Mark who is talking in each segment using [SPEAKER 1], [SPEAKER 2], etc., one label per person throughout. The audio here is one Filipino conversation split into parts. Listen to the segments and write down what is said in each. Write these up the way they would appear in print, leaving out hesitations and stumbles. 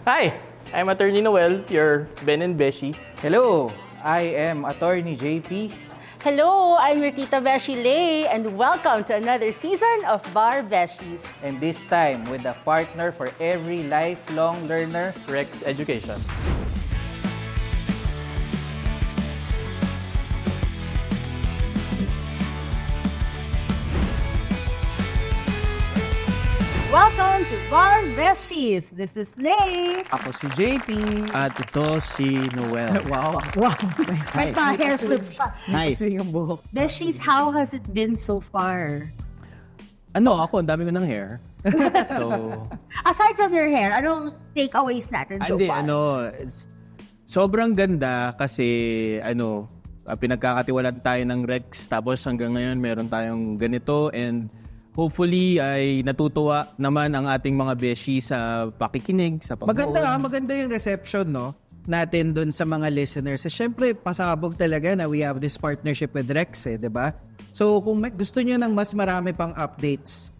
[SPEAKER 1] Hi, I'm Attorney Noel, your Ben and Beshi.
[SPEAKER 2] Hello, I am Attorney JP.
[SPEAKER 3] Hello, I'm your Tita Beshi Lay, and welcome to another season of Bar Beshies.
[SPEAKER 2] And this time with a partner for every lifelong learner.
[SPEAKER 1] Rex Education.
[SPEAKER 3] Welcome to Bar Beshies. This is Lay.
[SPEAKER 2] Ako si JP.
[SPEAKER 4] At ito si Noel.
[SPEAKER 2] Wow.
[SPEAKER 3] Wow, may pa-hair slip pa.
[SPEAKER 4] Hi.
[SPEAKER 2] Swing ang buhok.
[SPEAKER 3] Beshies, how has it been so far?
[SPEAKER 4] Ako, ang dami ko ng hair. So,
[SPEAKER 3] Aside from your hair, anong takeaways natin so far?
[SPEAKER 4] sobrang ganda kasi, pinagkakatiwalaan tayo ng Rex. Tapos hanggang ngayon, meron tayong ganito. And hopefully, ay natutuwa naman ang ating mga beshi sa pakikinig, sa pagbuod.
[SPEAKER 5] Maganda yung reception, no? Natin dun sa mga listeners. Siyempre, pasabog talaga na we have this partnership with Rex, di ba? So, kung gusto nyo ng mas marami pang updates,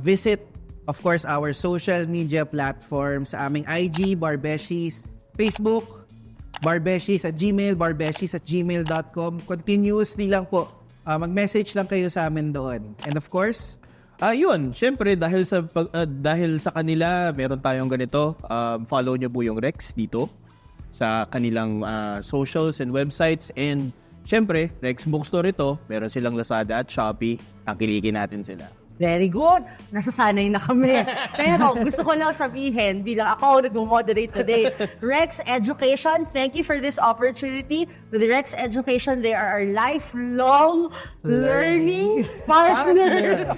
[SPEAKER 5] visit, of course, our social media platforms, sa aming IG, Barbeshies, Facebook, Barbeshies at Gmail, barbeshies@gmail.com. Continuously lang po. Mag-message lang kayo sa amin doon. And of course,
[SPEAKER 4] Yun, syempre dahil sa kanila, meron tayong ganito. Follow nyo po yung Rex dito sa kanilang socials and websites. And syempre, Rex Bookstore ito. Meron silang Lazada at Shopee. Tangkilikin natin sila.
[SPEAKER 3] Very good. Nasasanay na kami. Pero gusto ko lang sabihin, bilang ako nag-moderate today, Rex Education, thank you for this opportunity. With Rex Education, they are our lifelong learning partners.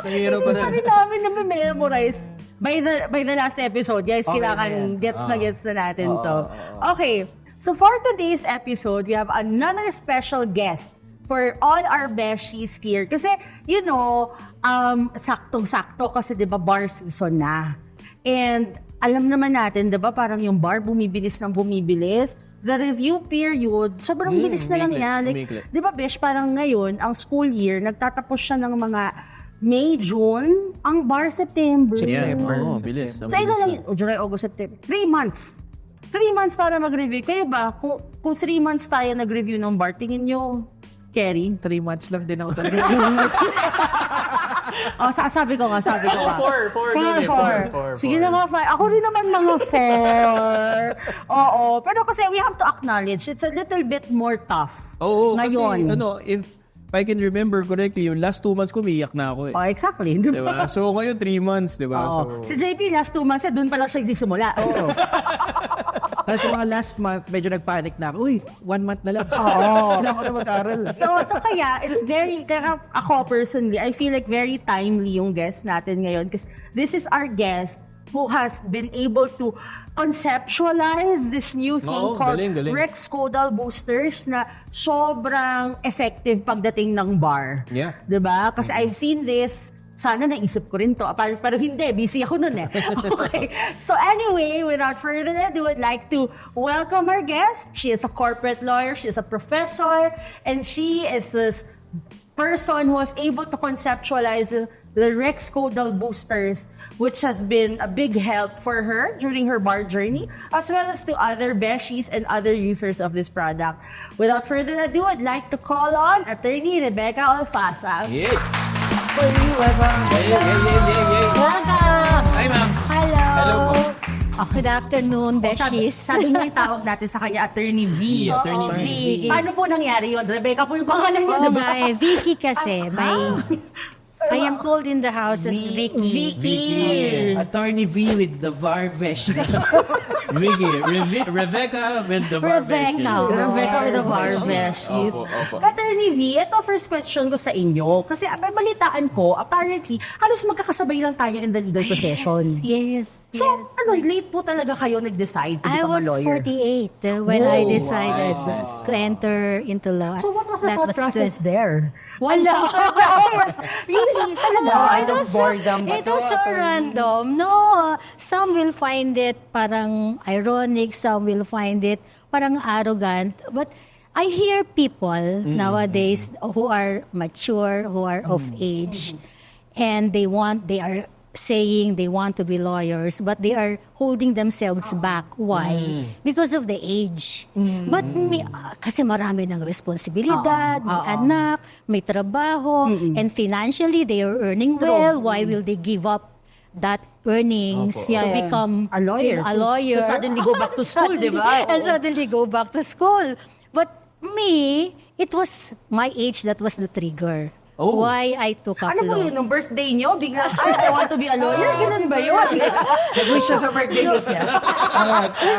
[SPEAKER 5] Nahihiro pa rin.
[SPEAKER 3] Sabi namin na memorize by the last episode. Guys, kailangan gets na natin to. Okay. So for today's episode, we have another special guest for all our beshies here. Kasi, saktong-sakto kasi 'di ba bar season na. And alam naman natin 'di ba parang yung bar bumibilis ng bumibilis. The review period, sobrang bilis na lang yan. Like, 'di ba besh, parang ngayon ang school year nagtatapos siya ng mga May, June, ang bar September.
[SPEAKER 4] Bilis.
[SPEAKER 3] So ito lang, July, August, September. 3 months. 3 months para mag-review. Kayo ba, kung 3 months tayo nag-review ng bar, tingin nyo, Kerry?
[SPEAKER 5] 3 months lang din ako talaga.
[SPEAKER 3] Sabi ko nga.
[SPEAKER 1] Four.
[SPEAKER 3] Sige na nga, 5. Ako rin naman mga 4. Oo. Pero kasi we have to acknowledge, it's a little bit more tough. Ngayon.
[SPEAKER 4] Kasi, if I can remember correctly, yung last 2 months kumiyak na ako eh.
[SPEAKER 3] Oh, exactly. Di
[SPEAKER 4] Diba?
[SPEAKER 3] ba?
[SPEAKER 4] So, ngayon 3 months, diba?
[SPEAKER 3] Oo.
[SPEAKER 4] So,
[SPEAKER 3] Si JP, last 2 months, doon pa lang siya nagsisimula.
[SPEAKER 5] Tapos mga last month, medyo nagpanic na ako. Uy, 1 month na lang.
[SPEAKER 3] Oo.
[SPEAKER 5] Hindi ako na mag-aral.
[SPEAKER 3] So kaya, kaya ako personally, I feel like very timely yung guest natin ngayon because this is our guest who has been able to conceptualize this new thing called
[SPEAKER 4] galing.
[SPEAKER 3] Rex Caudal Boosters na sobrang effective pagdating ng bar.
[SPEAKER 4] Yeah.
[SPEAKER 3] Diba? Kasi I've seen this. Sana naisip ko rin to. Pero hindi, busy ako nun eh. Okay. So anyway, without further ado, I'd like to welcome our guest. She is a corporate lawyer, she is a professor, and she is this person who was able to conceptualize the Rex Caudal Boosters, which has been a big help for her during her bar journey, as well as to other beshies and other users of this product. Without further ado, I'd like to call on Attorney Rebecca Alfasa.
[SPEAKER 4] yeah.
[SPEAKER 3] For you, Welcome!
[SPEAKER 4] Hi, ma'am.
[SPEAKER 6] Hello.
[SPEAKER 4] Hello po.
[SPEAKER 6] Good afternoon, Beshies.
[SPEAKER 3] Sabi niya yung tawag natin sa kanya, Attorney V.
[SPEAKER 4] Attorney V.
[SPEAKER 3] Paano po nangyari yun? Rebecca po yung pangalan niya,
[SPEAKER 6] Oh,
[SPEAKER 3] diba?
[SPEAKER 6] Vicky kasi. I am called in the house as Vicky.
[SPEAKER 5] Attorney V with the Varvesh.
[SPEAKER 4] Vicky, Rebecca with the
[SPEAKER 6] Rebecca.
[SPEAKER 3] Rebecca with the Varves.
[SPEAKER 4] Opo.
[SPEAKER 3] Attorney V, ito first question ko sa inyo. Kasi may balitaan ko, apparently, halos magkakasabay lang tayo in the legal profession.
[SPEAKER 6] Yes.
[SPEAKER 3] So, late po talaga kayo nag-decide to
[SPEAKER 6] I
[SPEAKER 3] become a
[SPEAKER 6] was
[SPEAKER 3] lawyer?
[SPEAKER 6] 48 when I decided
[SPEAKER 4] Nice.
[SPEAKER 6] to enter into law.
[SPEAKER 3] So, what was the
[SPEAKER 6] That
[SPEAKER 3] thought process there?
[SPEAKER 6] Wala.
[SPEAKER 3] Really? Talaga?
[SPEAKER 5] Kind of boredom ba
[SPEAKER 6] It
[SPEAKER 5] to?
[SPEAKER 6] was so random. No, some will find it parang ironic, some will find it parang arrogant. But I hear people nowadays who are mature, who are of age, and they are saying they want to be lawyers, but they are holding themselves back. Why? Because of the age. But kasi marami ng responsibilidad, may anak, may trabaho, and financially they are earning well. Why will they give up that earnings to become
[SPEAKER 3] a lawyer.
[SPEAKER 6] To
[SPEAKER 3] suddenly go back to school, di ba?
[SPEAKER 6] And suddenly go back to school. But me, it was my age that was the trigger. Why I took up
[SPEAKER 3] Ano po
[SPEAKER 6] law.
[SPEAKER 3] yun, nung birthday niyo, bigla, I want to be a lawyer, ganun ba yun?
[SPEAKER 5] Nag-wish siya sa birthday gift niya.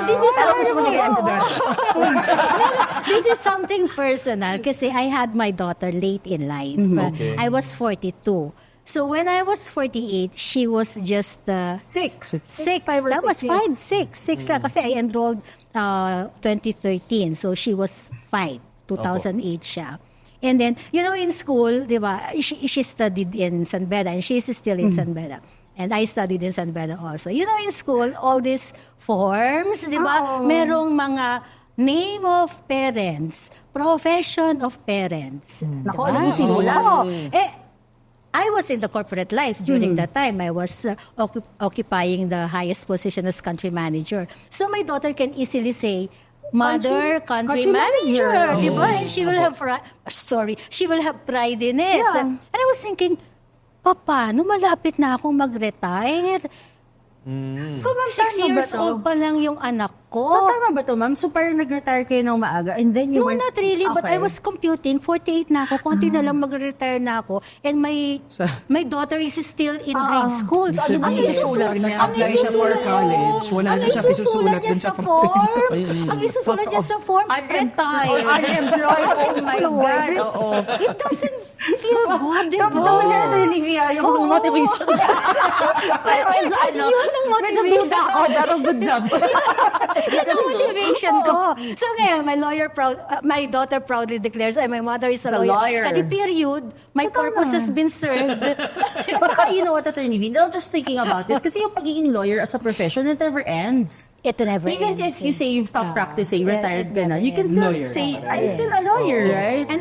[SPEAKER 6] This is
[SPEAKER 5] Pero gusto ko naging ambulance.
[SPEAKER 6] This is something personal kasi I had my daughter late in life. I was 42. So when I was 48, she was just
[SPEAKER 3] Six.
[SPEAKER 6] six.
[SPEAKER 3] Five or
[SPEAKER 6] That was
[SPEAKER 3] six,
[SPEAKER 6] five, six lang. Kasi I enrolled 2013. So she was 5. 2008 siya. And then, in school, di ba, she studied in San Beda and she is still in San Beda. And I studied in San Beda also. In school, all these forms, di ba, merong mga name of parents, profession of parents.
[SPEAKER 3] Nako, alam mo simula.
[SPEAKER 6] I was in the corporate life during that time. I was occupying the highest position as country manager. So my daughter can easily say, Mother, country manager, di ba? And she will have, she will have pride in it.
[SPEAKER 3] Yeah.
[SPEAKER 6] And I was thinking, paano malapit na akong mag-retire?
[SPEAKER 3] So, ma'am,
[SPEAKER 6] 6 years old pa lang yung anak ko.
[SPEAKER 3] So, tama ba to, ma'am? So, parang nag-retire kayo ng maaga and then you
[SPEAKER 6] No,
[SPEAKER 3] went...
[SPEAKER 6] not really. But I
[SPEAKER 3] Okay.
[SPEAKER 6] was computing, 48 na ako, konti na lang mag-retire na ako. And my daughter is still in grade school.
[SPEAKER 3] So, ano bang isusulat
[SPEAKER 5] Pag
[SPEAKER 3] niya?
[SPEAKER 5] nag-apply siya for college, wala na siya isusulat
[SPEAKER 6] niya
[SPEAKER 5] dun
[SPEAKER 6] sa
[SPEAKER 5] sa
[SPEAKER 6] form. Ang isusulat niya sa form, retired.
[SPEAKER 3] Unemployed. Oh my God. Oo.
[SPEAKER 6] It doesn't feel good, di ba?
[SPEAKER 3] Tapos na nalilivia yung motivation. Pero sa ano, medyo buda ako, pero good job.
[SPEAKER 6] Yan ang motivation ko. So ngayon, my daughter proudly declares, my mother is a lawyer. At the period, my purpose has been served.
[SPEAKER 3] At saka, you know what, Attorney V, not just thinking about this, kasi yung pagiging lawyer as a profession, it never ends.
[SPEAKER 6] It never
[SPEAKER 3] Even
[SPEAKER 6] ends.
[SPEAKER 3] if you say you've stopped practicing, retired ka na, you can
[SPEAKER 6] It
[SPEAKER 3] still
[SPEAKER 5] Lawyer.
[SPEAKER 3] say, I'm still a lawyer, right?
[SPEAKER 6] And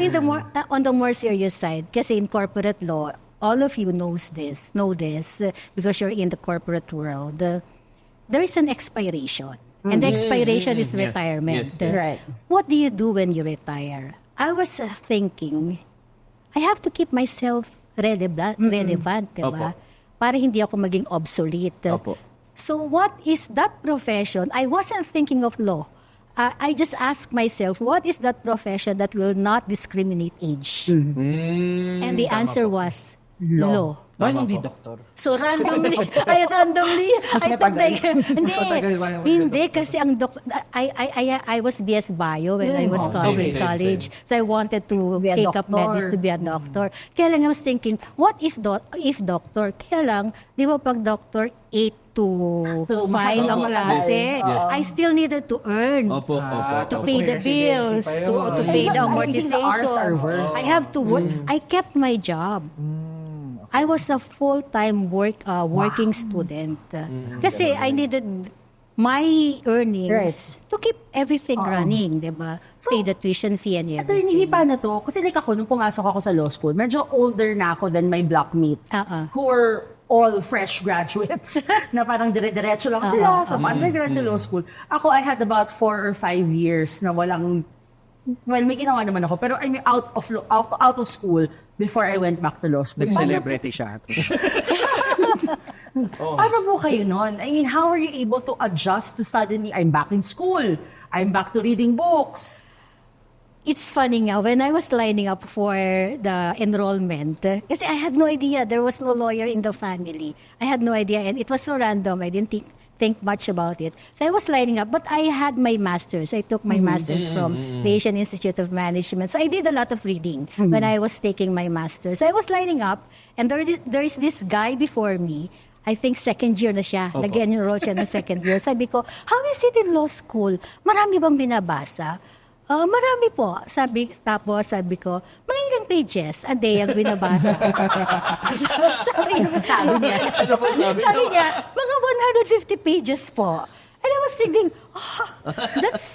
[SPEAKER 6] on the more serious side, kasi in corporate law, all of you know this, because you're in the corporate world. There is an expiration. And the expiration is retirement.
[SPEAKER 4] Yes, yes.
[SPEAKER 3] Right.
[SPEAKER 6] What do you do when you retire? I was thinking, I have to keep myself relevant, diba? Para hindi ako maging obsolete.
[SPEAKER 4] Opo.
[SPEAKER 6] So what is that profession? I wasn't thinking of law. I just asked myself, what is that profession that will not discriminate age? And the answer was law.
[SPEAKER 5] Ay, hindi doktor.
[SPEAKER 6] So randomly, I thought like, hindi kasi ang I was BS Bio when I was college. So I wanted to
[SPEAKER 3] Be a
[SPEAKER 6] take up
[SPEAKER 3] doctor.
[SPEAKER 6] medicine to be a doctor. Kaya lang I was thinking, what if doctor? Kaya lang, di ba pag doctor, 8 to 5 ang klase. I still needed to earn.
[SPEAKER 4] Opo.
[SPEAKER 6] To pay the bills, to pay the amortization.
[SPEAKER 3] hours are worse.
[SPEAKER 6] I have to work. I kept my job. I was a full-time working student. Kasi I needed my earnings to keep everything running, di ba? Pay the tuition fee and everything.
[SPEAKER 3] Attorney, paano to? Kasi like ako, nung pumasok ako sa law school, medyo older na ako than my blockmates who were all fresh graduates na parang dire-diretso lang sila from undergrad to law school. Ako, I had about 4 or 5 years na walang, well, may ginawa naman ako, pero I mean out of school before I went back to law school.
[SPEAKER 5] Nag-celebrity siya.
[SPEAKER 3] Paano po kayo nun? I mean, how are you able to adjust to suddenly, I'm back in school, I'm back to reading books?
[SPEAKER 6] It's funny nga, when I was lining up for the enrollment, kasi I had no idea, there was no lawyer in the family. I had no idea, and it was so random, I didn't think much about it. So I was lining up, but I had my master's. I took my master's from the Asian Institute of Management. So I did a lot of reading when I was taking my master's. So I was lining up, and there is this guy before me, I think second year na siya. Nag-enroll siya ng second year. Sabi ko, how is it in law school? Marami bang binabasa? Marami po. Sabi ko, mga ilang pages a day ang binabasa. sabi niya, mga 150 pages po. And I was was thinking,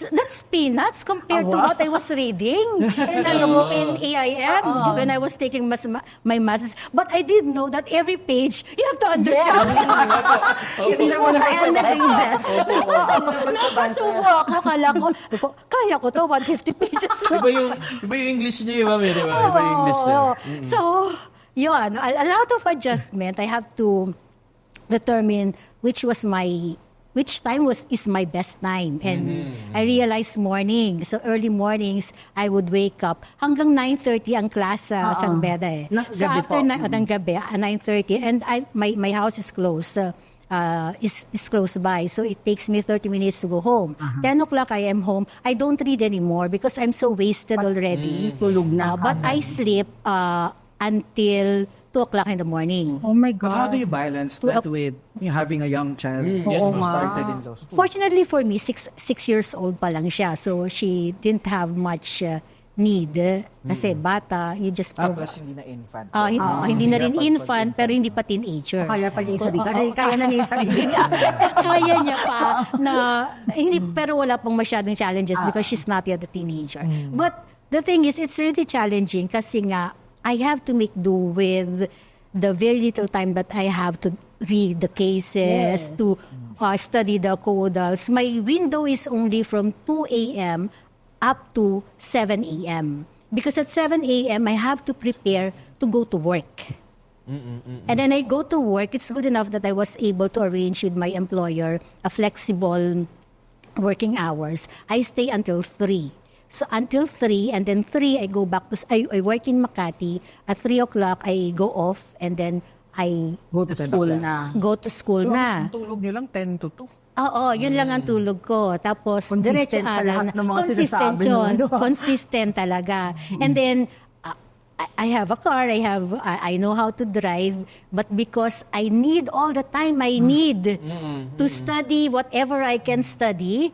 [SPEAKER 6] that's peanuts compared to what I was reading in AIM when I was taking my masters. But I didn't know that every page you have to understand. Hindi mo sa end pages. Napasubo ako. Akala ko, kaya ko to, 150 pages.
[SPEAKER 4] Iba yung English niya, Ma'am, di ba? Iba yung English niya.
[SPEAKER 6] So, yun, a lot of adjustment. I have to determine which time is my best time. And I realized morning. So early mornings, I would wake up. Hanggang 9:30 ang class sa San Beda eh. So
[SPEAKER 3] Gabi
[SPEAKER 6] after
[SPEAKER 3] po.
[SPEAKER 6] ng gabi, 9:30, and my house is close. Is close by. So it takes me 30 minutes to go home. 10 o'clock, I am home. I don't read anymore because I'm so wasted already.
[SPEAKER 3] Tulog na.
[SPEAKER 6] But I sleep until 2 o'clock in the morning.
[SPEAKER 3] Oh my
[SPEAKER 5] But how do
[SPEAKER 3] God.
[SPEAKER 5] you balance that with having a young child who started in law school?
[SPEAKER 6] Fortunately for me, 6 years old pa lang siya. So she didn't have much need. Kasi bata, you just...
[SPEAKER 5] Plus hindi na infant.
[SPEAKER 6] Hindi na rin infant, pero hindi pa teenager.
[SPEAKER 3] Kaya pa niya yung sarili. Kaya na niya yung sarili.
[SPEAKER 6] Kaya niya pa na... Hindi, pero wala pang masyadong challenges because she's not yet a teenager. But the thing is, it's really challenging kasi nga, I have to make do with the very little time that I have to read the cases, to study the caudals. My window is only from 2 a.m. up to 7 a.m. Because at 7 a.m. I have to prepare to go to work. And then I go to work. It's good enough that I was able to arrange with my employer a flexible working hours. I stay until 3. So until 3, and then 3, I go back to, I work in Makati. At 3 o'clock, I go off, and then I
[SPEAKER 3] Go to school na.
[SPEAKER 6] go to school
[SPEAKER 5] So,
[SPEAKER 6] na.
[SPEAKER 5] ang tulog niyo lang 10 to 2.
[SPEAKER 6] Oo, yun lang ang tulog ko. Tapos,
[SPEAKER 3] Consistent
[SPEAKER 6] diretso
[SPEAKER 3] sa
[SPEAKER 6] araw
[SPEAKER 3] lahat
[SPEAKER 6] na.
[SPEAKER 3] ng mga
[SPEAKER 6] Consistent
[SPEAKER 3] sinasabi
[SPEAKER 6] yun.
[SPEAKER 3] mo, ano?
[SPEAKER 6] Consistent talaga. And then, I have a car, I know how to drive, but because I need all the time, I need to study whatever I can study,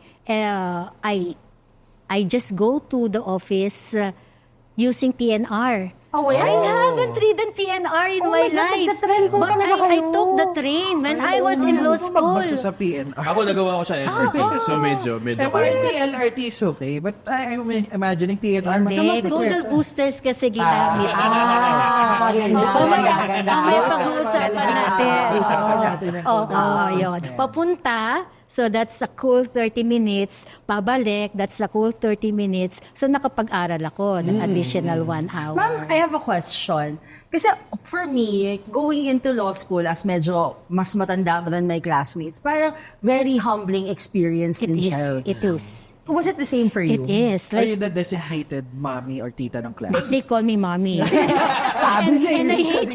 [SPEAKER 6] I just go to the office using PNR.
[SPEAKER 3] Oh, well.
[SPEAKER 6] I haven't ridden PNR in my
[SPEAKER 3] God,
[SPEAKER 6] life.
[SPEAKER 3] nagka-train po
[SPEAKER 6] But
[SPEAKER 3] talaga
[SPEAKER 6] I
[SPEAKER 3] kayo.
[SPEAKER 6] took the train when I was in law school.
[SPEAKER 5] Magbasa sa PNR.
[SPEAKER 4] Ako nagawa ko sa MRT. So medyo.
[SPEAKER 5] MRT, LRT is okay. But I'm imagining PNR.
[SPEAKER 6] Hindi, Google boosters kasi ginamit.
[SPEAKER 3] Maganda.
[SPEAKER 6] May pag-uusapan natin.
[SPEAKER 5] Pag-uusapan natin ang
[SPEAKER 6] Oo, yun. Papunta, so that's a cool 30 minutes. Pabalik, that's a cool 30 minutes. So nakapag-aral ako ng additional 1 hour.
[SPEAKER 3] Ma'am, I have a question. Kasi for me, going into law school as medyo mas matanda than my classmates, parang very humbling experience
[SPEAKER 6] It
[SPEAKER 3] din
[SPEAKER 6] is.
[SPEAKER 3] siya.
[SPEAKER 6] It is.
[SPEAKER 3] Was it the same for you?
[SPEAKER 6] It is.
[SPEAKER 5] Are you
[SPEAKER 6] Like,
[SPEAKER 5] the designated mommy or tita ng class?
[SPEAKER 6] they call me mommy.
[SPEAKER 3] Sabi niya
[SPEAKER 6] And I hate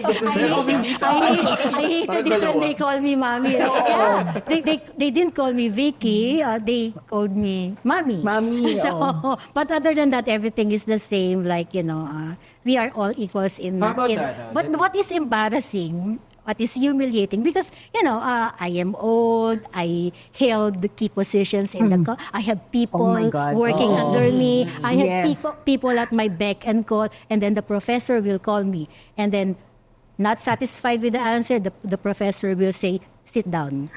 [SPEAKER 6] it when they call me mommy. Yeah. They didn't call me Vicky. They called me mommy.
[SPEAKER 3] Mommy,
[SPEAKER 6] So, but other than that, everything is the same. Like, we are all equals in...
[SPEAKER 5] How about
[SPEAKER 6] in
[SPEAKER 5] that?
[SPEAKER 6] But what is embarrassing, what is humiliating, because, I am old, I held the key positions in the... I have people
[SPEAKER 3] Oh my God.
[SPEAKER 6] working under me. I have
[SPEAKER 3] Yes.
[SPEAKER 6] people at my beck and call, and then the professor will call me. And then, not satisfied with the answer, the professor will say, sit down.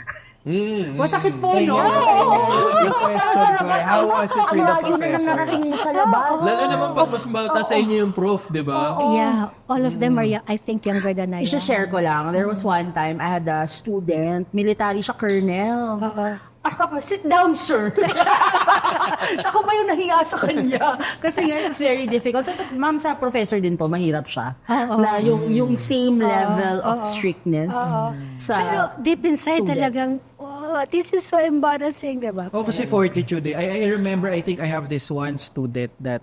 [SPEAKER 3] Masakit po, no?
[SPEAKER 5] The question ko, how was it with the
[SPEAKER 3] Yun na lang narating mo
[SPEAKER 5] professors?
[SPEAKER 3] sa labas.
[SPEAKER 4] Lalo naman pag mas bata sa inyo yung prof, di ba?
[SPEAKER 6] Yeah, all of them are, I think, younger than I am.
[SPEAKER 3] I-share ko lang. There was one time, I had a student, military siya, colonel. Sit down, sir. Ako ba yung nahiya sa kanya? Kasi nga, it's very difficult. Ma'am, sa professor din po, mahirap siya. Na yung same level of strictness sa
[SPEAKER 6] Pero deep inside
[SPEAKER 3] students.
[SPEAKER 6] talagang, this is so embarrassing, diba?
[SPEAKER 5] Oh, kasi fortitude eh. I remember, I think I have this one student that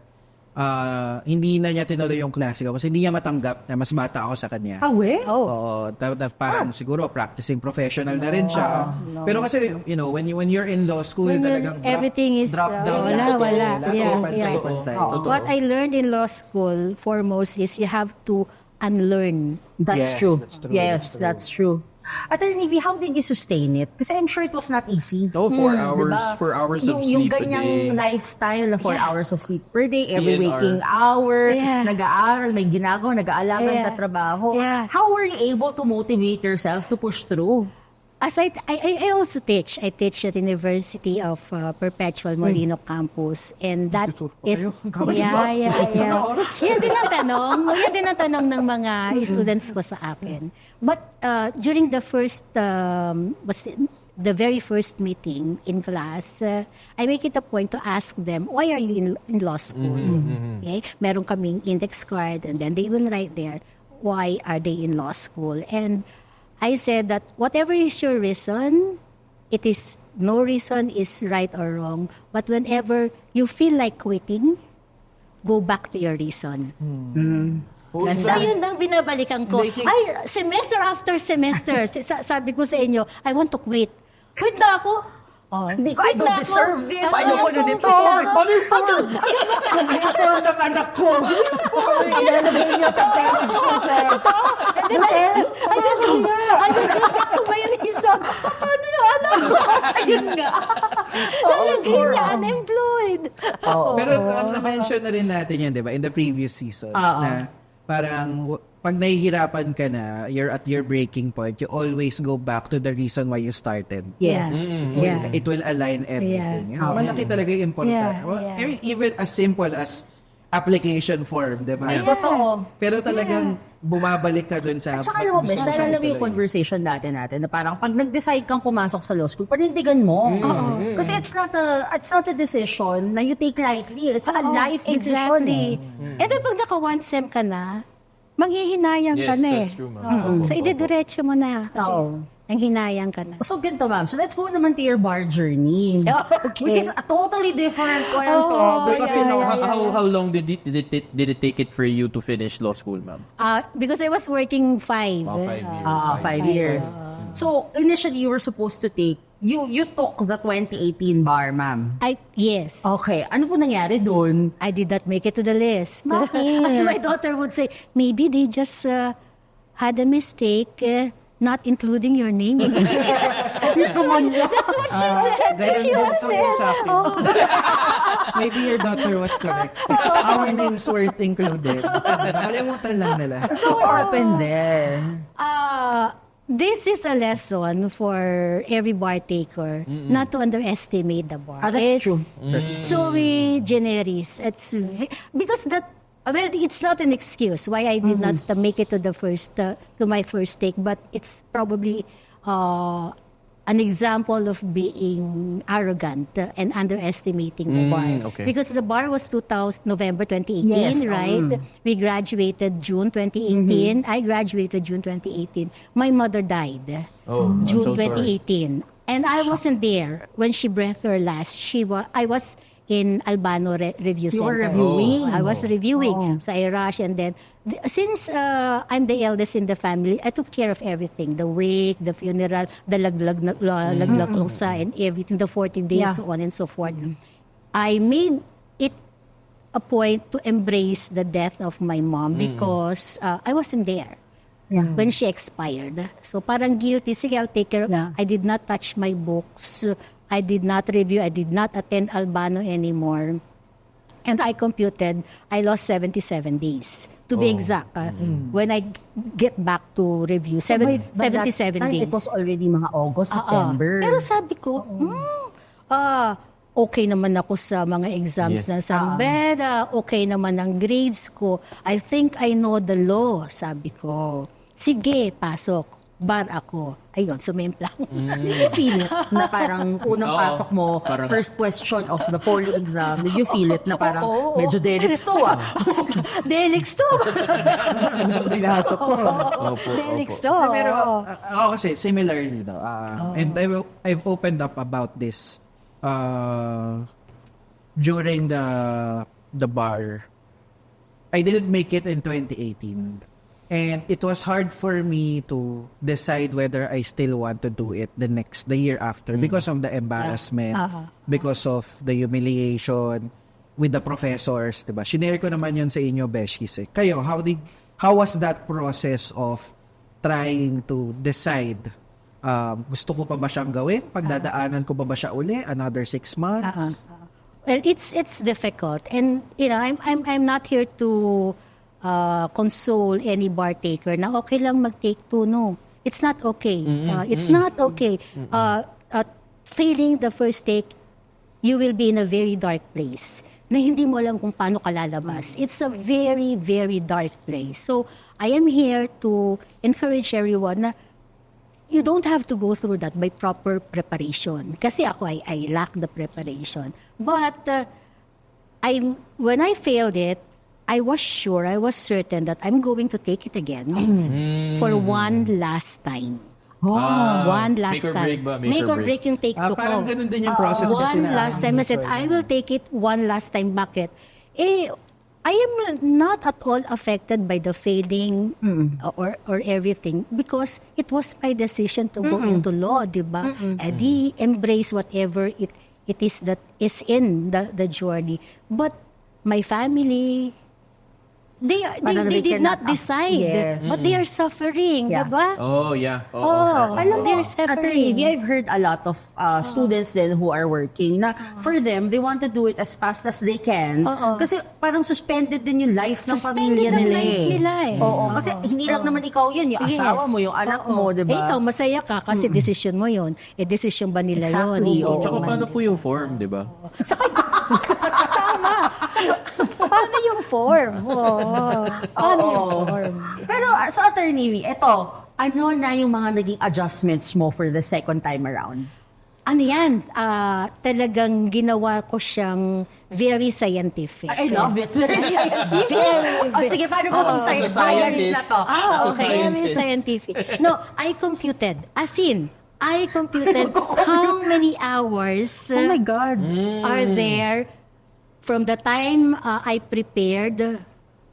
[SPEAKER 5] hindi na niya tinuloy yung klase ko kasi hindi niya matanggap na mas bata ako sa kanya.
[SPEAKER 3] Awe?
[SPEAKER 5] Oo, parang siguro practicing professional na rin siya. Pero kasi, when you're in law school,
[SPEAKER 6] When
[SPEAKER 5] talagang
[SPEAKER 6] everything is,
[SPEAKER 5] drop down
[SPEAKER 6] wala.
[SPEAKER 5] lahat.
[SPEAKER 6] Yeah,
[SPEAKER 5] Pantay-pantay.
[SPEAKER 6] What I learned in law school, foremost, is you have to unlearn.
[SPEAKER 3] That's
[SPEAKER 5] Yes,
[SPEAKER 3] true.
[SPEAKER 5] that's true,
[SPEAKER 3] Yes,
[SPEAKER 5] that's
[SPEAKER 3] that's true. Attorney V, how did you sustain it? Kasi I'm sure it was not easy.
[SPEAKER 4] Oh, 4 hours,
[SPEAKER 3] Diba?
[SPEAKER 4] 4 hours of
[SPEAKER 3] Yung
[SPEAKER 4] sleep a
[SPEAKER 3] ganyang
[SPEAKER 4] day.
[SPEAKER 3] lifestyle na 4 hours of sleep per day, every
[SPEAKER 4] PNR.
[SPEAKER 3] waking hour,
[SPEAKER 6] Yeah.
[SPEAKER 3] nag-aaral, may ginagawa, nag-aalaga,
[SPEAKER 6] Yeah.
[SPEAKER 3] nagtatrabaho.
[SPEAKER 6] Yeah.
[SPEAKER 3] How were you able to motivate yourself to push through?
[SPEAKER 6] As I also teach. I teach at University of Perpetual Molino Campus. And that is... Yeah. Yan din ang tanong ng mga students ko sa akin. But during the first... the very first meeting in class, I make it a point to ask them, why are you in law school? Okay? Meron kaming index card, and then they will write there, why are they in law school? And I said that whatever is your reason, no reason is right or wrong, but whenever you feel like quitting, go back to your reason. So yun ang binabalikan ko. Ay, semester after semester, sabi ko sa inyo, I want to quit. Quit na ako.
[SPEAKER 3] Hindi ko, I don't deserve this.
[SPEAKER 5] Paano ko na nito? Uniform ng anak ko. Ilalagay niya pag-package ko sa...
[SPEAKER 6] Ano ba yung reason? Paano yung anak ko? Ayun nga. Nalagay niya, unemployed.
[SPEAKER 5] Pero na-mention na rin natin yan, di ba? In the previous seasons na parang pag nahihirapan ka na, you're at your breaking point, you always go back to the reason why you started.
[SPEAKER 3] Yes.
[SPEAKER 5] It will align everything. Malaki talaga yung important. Even as simple as application form, di ba?
[SPEAKER 3] Totoo.
[SPEAKER 5] Pero talagang bumabalik ka dun sa...
[SPEAKER 3] At saka alam mo,
[SPEAKER 5] gusto
[SPEAKER 3] Besh,
[SPEAKER 5] mo siyang
[SPEAKER 3] alam mo yung
[SPEAKER 5] ituloy.
[SPEAKER 3] conversation natin na parang pag nag-decide kang pumasok sa law school, panindigan mo. Kasi it's not a decision na you take lightly. It's a life decision.
[SPEAKER 6] Exactly. And then pag naka one sem ka na, manghihinayang ka na eh.
[SPEAKER 1] That's true, ma'am.
[SPEAKER 6] So, idediretso mo na. Kasi
[SPEAKER 3] Oo.
[SPEAKER 6] nanghinayang ka na.
[SPEAKER 3] So, ganito, ma'am. So, let's go naman to your bar journey.
[SPEAKER 6] Okay.
[SPEAKER 3] Which is a totally different kwento. Because,
[SPEAKER 4] Kasi
[SPEAKER 3] you know,
[SPEAKER 4] how long did it take it for you to finish law school, ma'am?
[SPEAKER 6] Because I was working 5.
[SPEAKER 4] 5 years.
[SPEAKER 3] 5 years. So, initially, you were supposed to take, you took the 2018 bar, ma'am.
[SPEAKER 6] Yes.
[SPEAKER 3] Okay. Ano po nangyari doon?
[SPEAKER 6] I did not make it to the list.
[SPEAKER 3] Bakit?
[SPEAKER 6] As my daughter would say, maybe they just had a mistake, not including your name. That's what she said.
[SPEAKER 5] Ganun
[SPEAKER 6] She
[SPEAKER 5] din
[SPEAKER 6] was
[SPEAKER 5] po
[SPEAKER 6] there.
[SPEAKER 5] yung sa akin. Maybe your daughter was correct. Our names weren't included. Nakalimutan lang nila.
[SPEAKER 3] So, what happened there?
[SPEAKER 6] This is a lesson for every bar taker, not to underestimate the bar.
[SPEAKER 3] That's true.
[SPEAKER 6] Sui generis. Because it's not an excuse why I did not make it to my first take, but it's probably an example of being arrogant and underestimating the bar.
[SPEAKER 4] Okay.
[SPEAKER 6] Because the bar was November 2018,
[SPEAKER 3] Yes,
[SPEAKER 6] right? We graduated June 2018. I graduated June 2018. My mother died June
[SPEAKER 4] so sorry.
[SPEAKER 6] 2018. And I wasn't there when she breathed her last. I was in Albano Review
[SPEAKER 3] You were
[SPEAKER 6] Center.
[SPEAKER 3] reviewing?
[SPEAKER 6] I was reviewing. So I rushed, and then since I'm the eldest in the family, I took care of everything. The wake, the funeral, the laglaglosa, and everything, the 14 days, so on and so forth. I made it a point to embrace the death of my mom because I wasn't there when she expired. So parang guilty. Sige, I'll take care.
[SPEAKER 3] Yeah.
[SPEAKER 6] I did not touch my books. I did not review. I did not attend Albano anymore. And I computed, I lost 77 days. To be exact, when I get back to review,
[SPEAKER 3] So, by that
[SPEAKER 6] 77
[SPEAKER 3] time,
[SPEAKER 6] days.
[SPEAKER 3] It was already mga August, September.
[SPEAKER 6] Pero sabi ko, okay naman ako sa mga exams ng Sambeda, okay naman ang grades ko. I think I know the law, sabi ko. Sige, pasok. Bar ako. Ayun, sumimplang.
[SPEAKER 3] Did you feel it na parang unang pasok mo, first question of the poly exam, did you feel it na parang medyo delix to
[SPEAKER 6] Delix to.
[SPEAKER 5] Pinasok ko.
[SPEAKER 6] Delix to.
[SPEAKER 5] Pero ako kasi, similarly, no, and I've opened up about this during the bar. I didn't make it in 2018. And it was hard for me to decide whether I still want to do it the year after because of the embarrassment, because of the humiliation with the professors, diba? Shinare ko naman yun sa inyo, Beshies. Kayo, how was that process of trying to decide, gusto ko pa ba siyang gawin? Pagdadaanan ko ba siya uli? Another 6 months?
[SPEAKER 6] Well, it's difficult, and I'm not here to console any bar taker na okay lang mag-take 2. No, it's not okay. It's not okay. Failing the first take, you will be in a very dark place na hindi mo alam kung paano ka lalabas. It's a very, very dark place. So, I am here to encourage everyone na you don't have to go through that by proper preparation. Kasi ako, I lack the preparation. But, when I failed it, I was sure, I was certain that I'm going to take it again for one last time. One last
[SPEAKER 4] make or
[SPEAKER 6] time.
[SPEAKER 4] break ba?
[SPEAKER 6] Make or break yung take two ko.
[SPEAKER 5] Parang ganun din yung process kasi
[SPEAKER 6] One
[SPEAKER 5] na.
[SPEAKER 6] last time. I said, I will take it one last time. Bakit? I am not at all affected by the failing or everything because it was my decision to go into law, di ba? Di embrace whatever it is that is in the journey. But my family, they did not decide,
[SPEAKER 3] Yes.
[SPEAKER 6] but they are suffering,
[SPEAKER 3] Yeah.
[SPEAKER 6] diba?
[SPEAKER 4] Oh, yeah.
[SPEAKER 6] They're
[SPEAKER 3] Attorney,
[SPEAKER 6] suffering.
[SPEAKER 3] I've heard a lot of students then who are working na for them, they want to do it as fast as they can. Kasi parang suspended din yung life ng
[SPEAKER 6] Suspended
[SPEAKER 3] pamilya
[SPEAKER 6] ang
[SPEAKER 3] nila
[SPEAKER 6] life nila eh.
[SPEAKER 3] Oo, kasi hindi lang naman ikaw yun, yung asawa mo, yung anak mo, di ba?
[SPEAKER 6] Ikaw, masaya ka kasi decision mo yun. Decision ba nila
[SPEAKER 3] Exactly,
[SPEAKER 6] yun?
[SPEAKER 3] oo.
[SPEAKER 4] Tsaka paano po yung form, di ba?
[SPEAKER 6] Paano yung form? Paano yung form?
[SPEAKER 3] Pero sa attorney, eto, ano na yung mga naging adjustments mo for the second time around?
[SPEAKER 6] Ano yan? Talagang ginawa ko siyang very scientific.
[SPEAKER 3] I love it. Very scientific. Sige, paano mo kung
[SPEAKER 4] as a
[SPEAKER 3] science na to?
[SPEAKER 4] as a
[SPEAKER 6] Very
[SPEAKER 4] scientist.
[SPEAKER 6] scientific. No, I computed. I computed how many hours
[SPEAKER 3] Oh my God.
[SPEAKER 6] are there from the time I prepared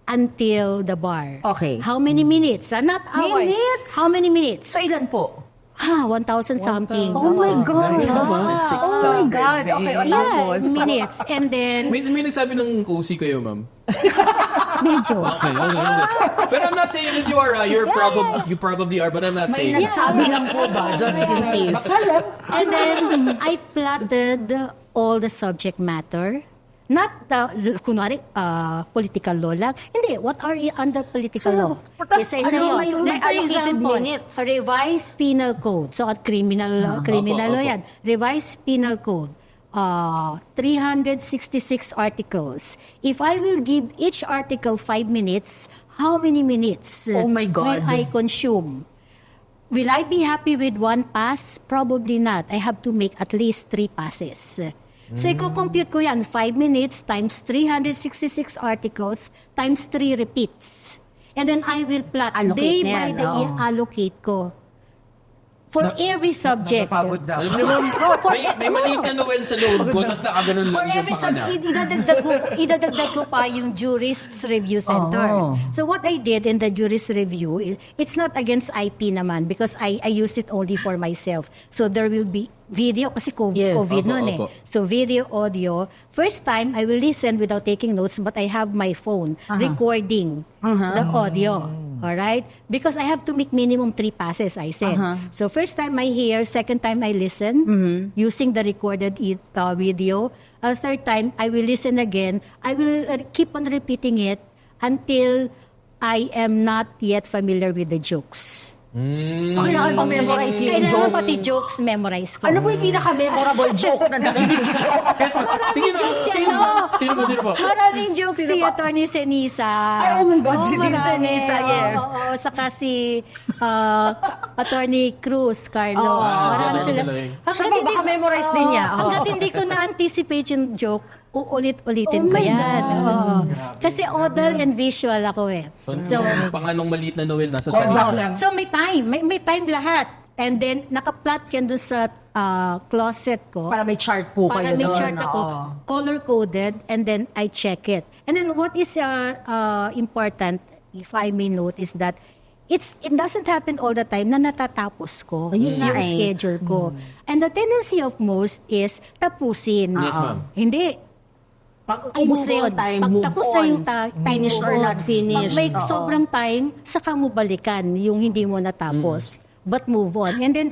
[SPEAKER 6] until the bar.
[SPEAKER 3] Okay.
[SPEAKER 6] How many minutes? Not hours.
[SPEAKER 3] Minutes?
[SPEAKER 6] How many minutes?
[SPEAKER 3] So ilan po?
[SPEAKER 6] 1,000 something.
[SPEAKER 3] Oh my God.
[SPEAKER 6] Ah,
[SPEAKER 3] Oh my God. Okay, tapos.
[SPEAKER 6] Yes, minutes. And then,
[SPEAKER 4] May nagsabi ng cozy kayo, ma'am.
[SPEAKER 6] medyo.
[SPEAKER 4] Okay. But I'm not saying that you are. You probably are, but I'm not
[SPEAKER 3] May
[SPEAKER 4] saying.
[SPEAKER 3] nagsabi lang po ba? Just in case.
[SPEAKER 6] And then, I plotted all the subject matter. Not, kunwari, political law lang. Hindi, what are under political law?
[SPEAKER 3] Tapos,
[SPEAKER 6] Isa-isa
[SPEAKER 3] ano
[SPEAKER 6] yun.
[SPEAKER 3] na yung
[SPEAKER 6] Like, for
[SPEAKER 3] allocated
[SPEAKER 6] example,
[SPEAKER 3] minutes?
[SPEAKER 6] revised penal code. So, at criminal law yan. Revised penal code. 366 articles. If I will give each article 5 minutes, how many minutes
[SPEAKER 3] Oh my God.
[SPEAKER 6] will I consume? Will I be happy with one pass? Probably not. I have to make at least 3 passes. So, i-compute ko yan. 5 minutes times 366 articles times 3 repeats. And then I will plot
[SPEAKER 3] Allocate
[SPEAKER 6] day
[SPEAKER 3] na
[SPEAKER 6] by
[SPEAKER 3] yan,
[SPEAKER 6] day.
[SPEAKER 3] oo.
[SPEAKER 6] I-allocate ko. For every subject.
[SPEAKER 5] Napapagod na.
[SPEAKER 4] Alam niyo, ma'am, may maliit na Noel sa loob ko, tapos nakaganon
[SPEAKER 6] For
[SPEAKER 4] lang siya
[SPEAKER 6] every
[SPEAKER 4] sa kanya.
[SPEAKER 6] subject, idadagdag ko pa yung Jurists Review Center.
[SPEAKER 3] Oh.
[SPEAKER 6] So what I did in the Jurist Review, it's not against IP naman because I used it only for myself. So there will be video kasi
[SPEAKER 3] Yes.
[SPEAKER 6] COVID
[SPEAKER 4] Opo,
[SPEAKER 6] noon
[SPEAKER 4] opo.
[SPEAKER 6] So video, audio. First time, I will listen without taking notes but I have my phone recording the audio. Alright? Because I have to make minimum 3 passes, I said. So first time I hear, second time I listen using the recorded video. Third time, I will listen again. I will keep on repeating it until I am not yet familiar with the jokes.
[SPEAKER 3] So, kailangan mo memorize yung
[SPEAKER 6] Kailangan
[SPEAKER 3] joke.
[SPEAKER 6] pati jokes memorize ko.
[SPEAKER 3] Ano po yung pinaka-memorable joke na narinig ko?
[SPEAKER 4] Sige na, sino ba?
[SPEAKER 6] Maraming jokes si Atty. Senisa.
[SPEAKER 3] Ay, oh my God, si
[SPEAKER 6] marami.
[SPEAKER 3] Senisa, yes.
[SPEAKER 6] Oo, saka si Atty. Cruz, Carlo. Marami
[SPEAKER 4] dalawa,
[SPEAKER 6] sila.
[SPEAKER 4] dalawa.
[SPEAKER 3] Siya ba, baka memorize din niya? Oo.
[SPEAKER 6] Hanggat hindi ko na-anticipate yung joke, uulit-ulitin ko yan. Oo. Kasi oral and visual ako eh.
[SPEAKER 4] So, panganong maliit na Noel nasa salita.
[SPEAKER 6] So may time. May time lahat. And then, naka-plot yan doon sa closet ko.
[SPEAKER 3] Para may chart po kayo
[SPEAKER 6] Para may
[SPEAKER 3] doon.
[SPEAKER 6] chart ako,
[SPEAKER 3] Oo.
[SPEAKER 6] color-coded, and then I check it. And then what is important, if I may note, is that it doesn't happen all the time na natatapos ko
[SPEAKER 3] Ayun nga
[SPEAKER 6] yung
[SPEAKER 3] eh.
[SPEAKER 6] schedule ko. And the tendency of most is tapusin.
[SPEAKER 4] Yes, ma'am.
[SPEAKER 6] Hindi.
[SPEAKER 3] Pag
[SPEAKER 6] Ay,
[SPEAKER 3] ubus
[SPEAKER 6] move
[SPEAKER 3] na yung
[SPEAKER 6] on.
[SPEAKER 3] time,
[SPEAKER 6] Pag
[SPEAKER 3] move
[SPEAKER 6] tapos
[SPEAKER 3] on.
[SPEAKER 6] na yung time,
[SPEAKER 3] Finish
[SPEAKER 6] move
[SPEAKER 3] or
[SPEAKER 6] on.
[SPEAKER 3] not finish.
[SPEAKER 6] Pag may
[SPEAKER 3] Oo.
[SPEAKER 6] sobrang time, saka mo balikan yung hindi mo natapos. But move on. And then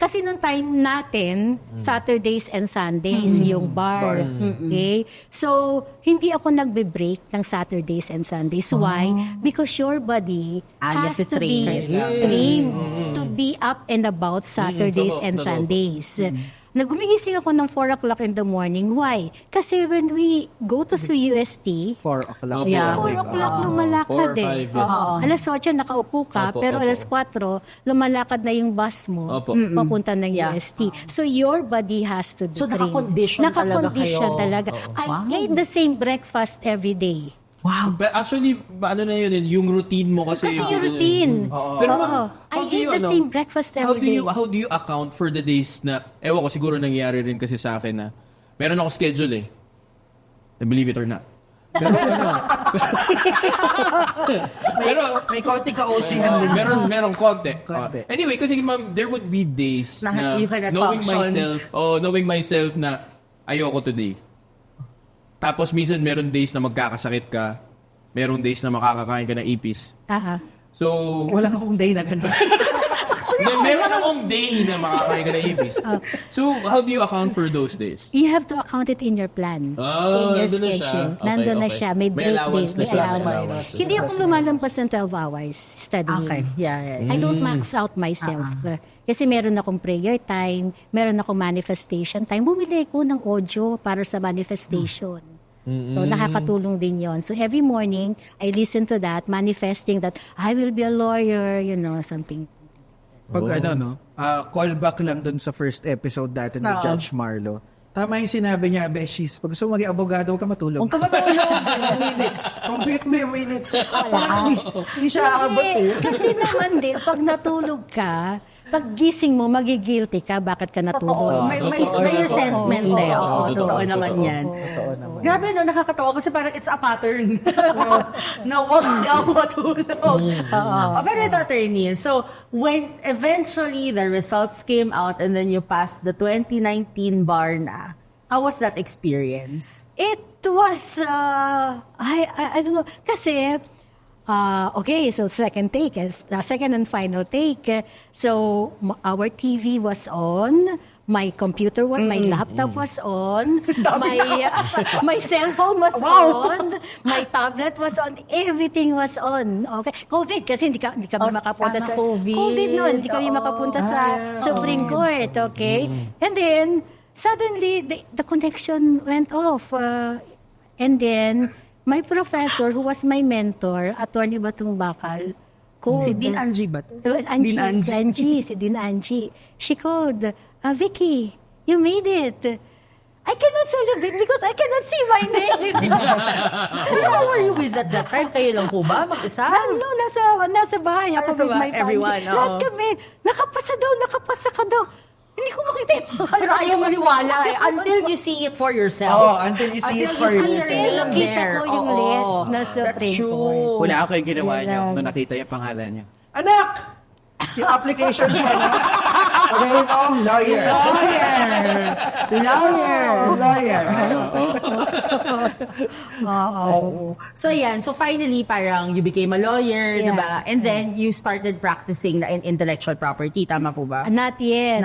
[SPEAKER 6] kasi nung time natin, Saturdays and Sundays, yung bar. Okay? So, hindi ako nagbe-break ng Saturdays and Sundays. Why? Because your body
[SPEAKER 3] you
[SPEAKER 6] has
[SPEAKER 3] have to
[SPEAKER 6] to be trained to be up and about Saturdays and Sundays. Nagumigising ako ng 4 o'clock in the morning. Why? Kasi when we go to UST,
[SPEAKER 5] 4 o'clock.
[SPEAKER 3] Yeah.
[SPEAKER 6] 4 o'clock lumalakad
[SPEAKER 4] 4 or
[SPEAKER 6] eh.
[SPEAKER 4] 5, yes.
[SPEAKER 6] Alas 8 nakaupo ka,
[SPEAKER 4] Opo,
[SPEAKER 6] pero
[SPEAKER 4] opo.
[SPEAKER 6] alas 4, lumalakad na yung bus mo
[SPEAKER 4] Opo.
[SPEAKER 6] papunta ng
[SPEAKER 3] Yeah.
[SPEAKER 6] UST. So your body has to be
[SPEAKER 3] So,
[SPEAKER 6] trained.
[SPEAKER 3] naka-condition talaga
[SPEAKER 6] Naka-condition
[SPEAKER 3] kayo.
[SPEAKER 6] talaga. I ate the same breakfast every day.
[SPEAKER 3] Wow.
[SPEAKER 4] But actually, ano na yun, yung routine mo kasi.
[SPEAKER 6] Kasi yung routine.
[SPEAKER 4] Pero
[SPEAKER 6] Oo.
[SPEAKER 4] ma'am,
[SPEAKER 6] I
[SPEAKER 4] how do
[SPEAKER 6] ate
[SPEAKER 4] you,
[SPEAKER 6] the same breakfast every day.
[SPEAKER 4] How do you account for the days na, ewan ko, siguro nangyayari rin kasi sa akin na, meron ako schedule eh. Believe it or not. Pero,
[SPEAKER 5] May konti ka-OChan din.
[SPEAKER 4] meron konti.
[SPEAKER 5] Konti.
[SPEAKER 4] Anyway, kasi ma'am, there would be days
[SPEAKER 3] Na
[SPEAKER 4] na,
[SPEAKER 3] you cannot
[SPEAKER 4] knowing
[SPEAKER 3] function.
[SPEAKER 4] myself na ayoko today. Tapos minsan meron days na magkakasakit ka, meron days na makakakain ka ng ipis.
[SPEAKER 6] Aha.
[SPEAKER 4] So,
[SPEAKER 5] Wala akong day na gano'n.
[SPEAKER 4] meron akong day na makakain ka ng ipis. So, how do you account for those days?
[SPEAKER 6] You have to account it in your plan.
[SPEAKER 4] Oh,
[SPEAKER 6] in your
[SPEAKER 4] nandun na siya.
[SPEAKER 6] schedule.
[SPEAKER 4] Okay,
[SPEAKER 6] Nandun na
[SPEAKER 4] okay.
[SPEAKER 6] siya. May
[SPEAKER 4] May
[SPEAKER 6] break
[SPEAKER 4] allowance
[SPEAKER 6] days.
[SPEAKER 4] na
[SPEAKER 6] May
[SPEAKER 4] siya.
[SPEAKER 6] allowance. Hindi ako lumalampas ng 12 hours studying.
[SPEAKER 3] Okay. Yeah.
[SPEAKER 6] I don't max out myself. Kasi meron akong prayer time, meron akong manifestation time. Bumili ko ng audio para sa manifestation. So, nakakatulong din yon. So, every morning, I listen to that, manifesting that I will be a lawyer, something.
[SPEAKER 5] Pag callback lang dun sa first episode natin ni Judge Marlo. Tama yung sinabi niya, Beshies, pag gusto mo maging abogado, huwag ka matulog.
[SPEAKER 3] Huwag ka matulog.
[SPEAKER 5] minutes. Compute mo yung minutes. Parang hindi siya aabot eh.
[SPEAKER 6] Kasi naman din, pag natulog ka, pag gising mo, magigilty ka, bakit ka natulog?
[SPEAKER 3] May resentment eh. Oo, totoo naman yan. Grabe no, nakakatawa kasi parang it's a pattern na wag daw matulog. Pero ito, attorney, so when eventually the results came out and then you passed the 2019 bar na, how was that experience?
[SPEAKER 6] It was, I don't know, kasi, okay, so second and final take. So, our TV was on, my computer was, my laptop was on, my cell phone was on, my tablet was on, everything was on. Okay. COVID, kasi hindi kami makapunta sa... COVID noon, hindi kami makapunta sa Supreme Court, okay? And then, suddenly, the connection went off. And then, my professor, who was my mentor, Attorney Batong Bakal, called.
[SPEAKER 3] Si Dean Angie ba?
[SPEAKER 6] Si Dean Angie. She called, Vicky, you made it. I cannot celebrate because I cannot see my name.
[SPEAKER 3] How were you with at that time? Kayo lang po ba? Mag-isa?
[SPEAKER 6] No, nasa bahay ako
[SPEAKER 3] Nasa
[SPEAKER 6] with my
[SPEAKER 3] bahay, everyone,
[SPEAKER 6] family.
[SPEAKER 3] oo.
[SPEAKER 6] Lahat kami, nakapasa ka daw. Hindi ko makita yung
[SPEAKER 3] Pero ayaw maniwala eh. Until you see it for yourself.
[SPEAKER 5] Oh, until you see it for
[SPEAKER 3] yourself.
[SPEAKER 5] yourself.
[SPEAKER 6] Nakita ko yung
[SPEAKER 3] Oo.
[SPEAKER 6] list na
[SPEAKER 3] That's
[SPEAKER 6] Supreme
[SPEAKER 3] true.
[SPEAKER 6] Court.
[SPEAKER 5] Wala ako yung ginawa
[SPEAKER 6] Wala.
[SPEAKER 5] niya nung nakita yung pangalan niya. Anak! Yung application mo, no? Okay mo, lawyer. Lawyer.
[SPEAKER 3] So yan, so finally parang you became a lawyer,
[SPEAKER 6] Yeah.
[SPEAKER 3] diba? And then you started practicing na in intellectual property, tama po ba?
[SPEAKER 6] Not yet.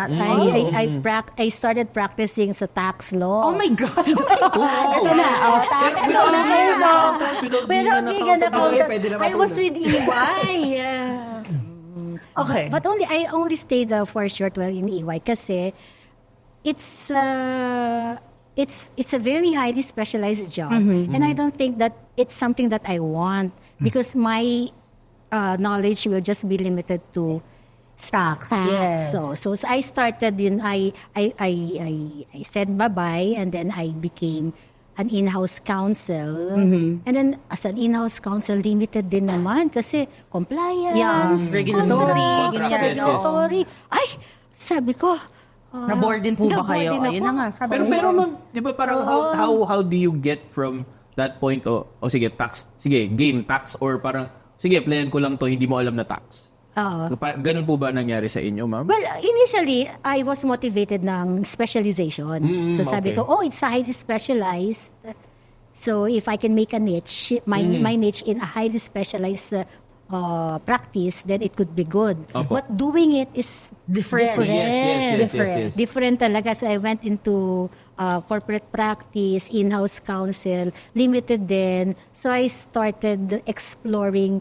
[SPEAKER 6] I started practicing sa tax law.
[SPEAKER 3] Oh my God!
[SPEAKER 6] Ito na, tax law na. Pero hindi ka na
[SPEAKER 5] Okay, pwede na
[SPEAKER 6] I was
[SPEAKER 5] matulog.
[SPEAKER 6] with EY.
[SPEAKER 3] Okay.
[SPEAKER 6] But I only stayed for a short while in EY kasi it's a very highly specialized job, and I don't think that it's something that I want because my knowledge will just be limited to
[SPEAKER 3] Tax, yes.
[SPEAKER 6] So I started I said bye-bye, and then I became an in-house counsel. And then as an in-house counsel, limited din naman kasi compliance,
[SPEAKER 3] Yeah, regulatory,
[SPEAKER 6] contracts,
[SPEAKER 3] ganyan.
[SPEAKER 6] regulatory. Ay, sabi ko,
[SPEAKER 3] Na-board din po ba
[SPEAKER 6] na-board
[SPEAKER 3] kayo?
[SPEAKER 6] din ako.
[SPEAKER 3] Ayun na nga, sabi
[SPEAKER 4] Pero ma'am, di ba parang how do you get from that point sige, tax, sige, game tax or parang, sige, plan ko lang to, hindi mo alam na tax. Ganun po ba nangyari sa inyo, ma'am?
[SPEAKER 6] Well, initially, I was motivated ng specialization. So sabi
[SPEAKER 4] okay.
[SPEAKER 6] ko, it's highly specialized. So if I can make a niche, my niche in a highly specialized practice, then it could be good.
[SPEAKER 4] Opo.
[SPEAKER 6] But doing it is
[SPEAKER 3] Different.
[SPEAKER 6] different. Different talaga. So I went into corporate practice, in-house counsel, limited din. So I started exploring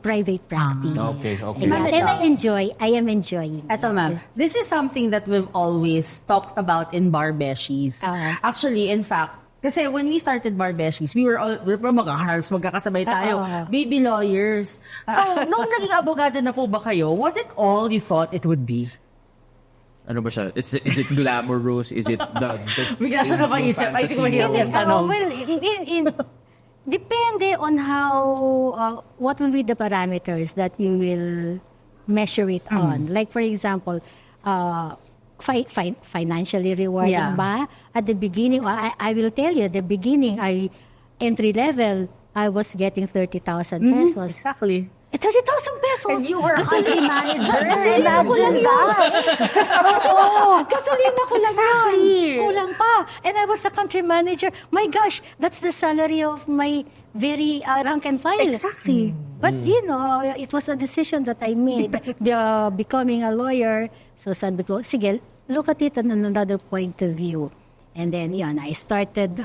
[SPEAKER 6] private practice.
[SPEAKER 4] Okay.
[SPEAKER 6] And I am enjoying.
[SPEAKER 3] Eto ma'am, this is something that we've always talked about in Bar Beshies. Actually, in fact, kasi when we started Bar Beshies, we were magkakasabay tayo, baby lawyers. So, nung naging abogado na po ba kayo, was it all you thought it would be?
[SPEAKER 4] Ano ba siya? Is it glamorous? Is it the
[SPEAKER 3] Bigla siya napaisip. I think mahirap yung tanong.
[SPEAKER 6] Well, depende on how, what will be the parameters that you will measure it on. Like for example, financially rewarding ba? At the beginning, I will tell you, at the beginning, entry level, I was getting 30,000 pesos.
[SPEAKER 3] Exactly.
[SPEAKER 6] 30,000 pesos.
[SPEAKER 3] And you were a country manager.
[SPEAKER 6] Imagine that. Oo. Gasolina ko lang yun. Kulang pa. And I was a country manager. My gosh, that's the salary of my very rank and file.
[SPEAKER 3] Exactly.
[SPEAKER 6] But it was a decision that I made. Becoming a lawyer. So sabi ko, sige, look at it on another point of view. And then, I started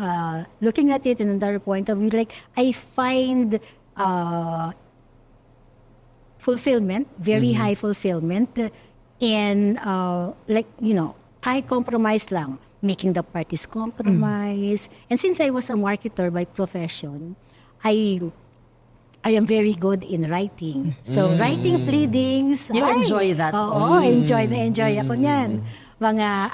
[SPEAKER 6] looking at it in another point of view. Like, I find fulfillment, very high fulfillment, and kahit compromise lang, making the parties compromise. And since I was a marketer by profession, I am very good in writing. So, writing pleadings.
[SPEAKER 3] You enjoy that?
[SPEAKER 6] Oo, enjoy ako niyan. Mga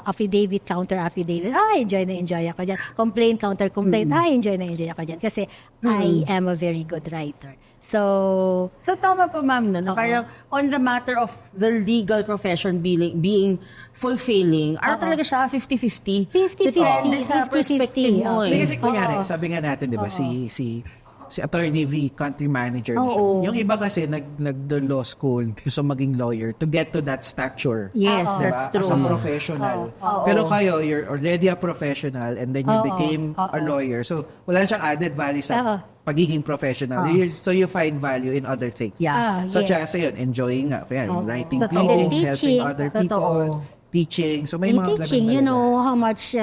[SPEAKER 6] affidavit, counter affidavit, enjoy ako dyan. Complaint, counter complaint, enjoy ako dyan. Kasi I am a very good writer. So
[SPEAKER 3] tama po ma'am no? Parang on the matter of the legal profession being fulfilling, talaga siya 50-50?
[SPEAKER 6] 50-50.
[SPEAKER 3] Depende sa perspective mo
[SPEAKER 5] Kasi kunyari, sabi nga natin, di ba, si Attorney V, country manager na siya. Yung iba kasi nag-law school, gusto maging lawyer to get to that stature.
[SPEAKER 3] Yes,
[SPEAKER 5] Diba?
[SPEAKER 3] that's true.
[SPEAKER 5] As a professional. Pero kayo, you're already a professional and then you became a lawyer. So, wala siyang added value sa pagiging professional. So, you find value in other things.
[SPEAKER 3] Yeah.
[SPEAKER 5] Such
[SPEAKER 6] Yes.
[SPEAKER 5] as, enjoying writing
[SPEAKER 6] Totoo.
[SPEAKER 5] pleadings,
[SPEAKER 6] Teaching.
[SPEAKER 5] helping other people, teaching. So, may
[SPEAKER 6] in
[SPEAKER 5] mga
[SPEAKER 6] teaching,
[SPEAKER 5] ganun
[SPEAKER 6] you
[SPEAKER 5] talaga.
[SPEAKER 6] know how much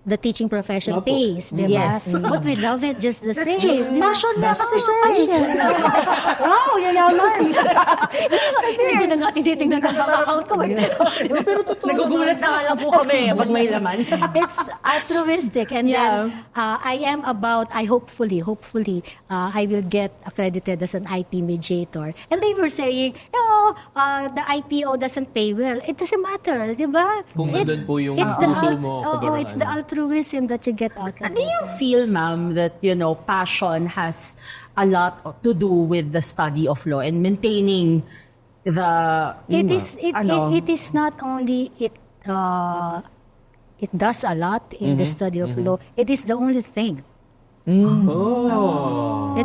[SPEAKER 6] the teaching profession pays, di ba?
[SPEAKER 3] Yes.
[SPEAKER 6] But we love it just the same.
[SPEAKER 3] Passion na kasi siya
[SPEAKER 6] Wow, yayaman! Hindi na nga tinitingnan ng bank account ko.
[SPEAKER 3] Nagugulat na nga lang po kami pag may laman.
[SPEAKER 6] It's altruistic. And then, I am hopefully, I will get accredited as an IP mediator. And they were saying, the IPO doesn't pay well. It doesn't matter, di ba?
[SPEAKER 4] Kung nandun po yung
[SPEAKER 6] it's
[SPEAKER 4] puso mo,
[SPEAKER 6] it's the altruism that you get out of it.
[SPEAKER 3] Do you feel, ma'am, that, passion has a lot to do with the study of law and maintaining the...
[SPEAKER 6] It is not only it does a lot in the study of law. It is the only thing. It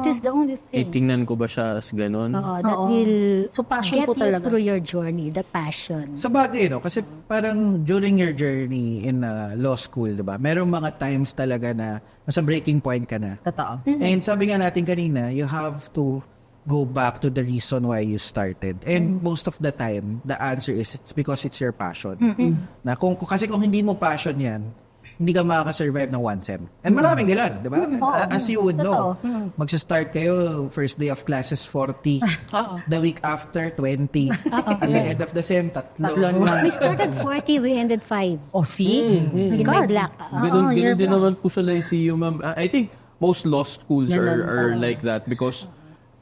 [SPEAKER 6] is the only thing.
[SPEAKER 4] Itingnan ko ba siya as ganun?
[SPEAKER 6] That will
[SPEAKER 3] So, passion
[SPEAKER 6] get
[SPEAKER 3] po
[SPEAKER 6] you
[SPEAKER 3] talaga.
[SPEAKER 6] through your journey, the passion.
[SPEAKER 5] Sa bagay, kasi parang during your journey in law school, diba, merong mga times talaga na nasa breaking point ka na.
[SPEAKER 3] Totoo.
[SPEAKER 5] And sabi nga natin kanina, you have to go back to the reason why you started. And most of the time, the answer is it's because it's your passion. Na kasi kung hindi mo passion yan, hindi ka makaka-survive ng 1 sem. And maraming ganun, di ba? As you would know, magsa-start kayo, first day of classes, 40. The week after, 20. At the end of the sem, 3.
[SPEAKER 6] We started 40, we ended 5.
[SPEAKER 3] Oh, see?
[SPEAKER 6] In my black.
[SPEAKER 4] Ganun din naman po sa Lyceum, ma'am. I think most law schools are like that because,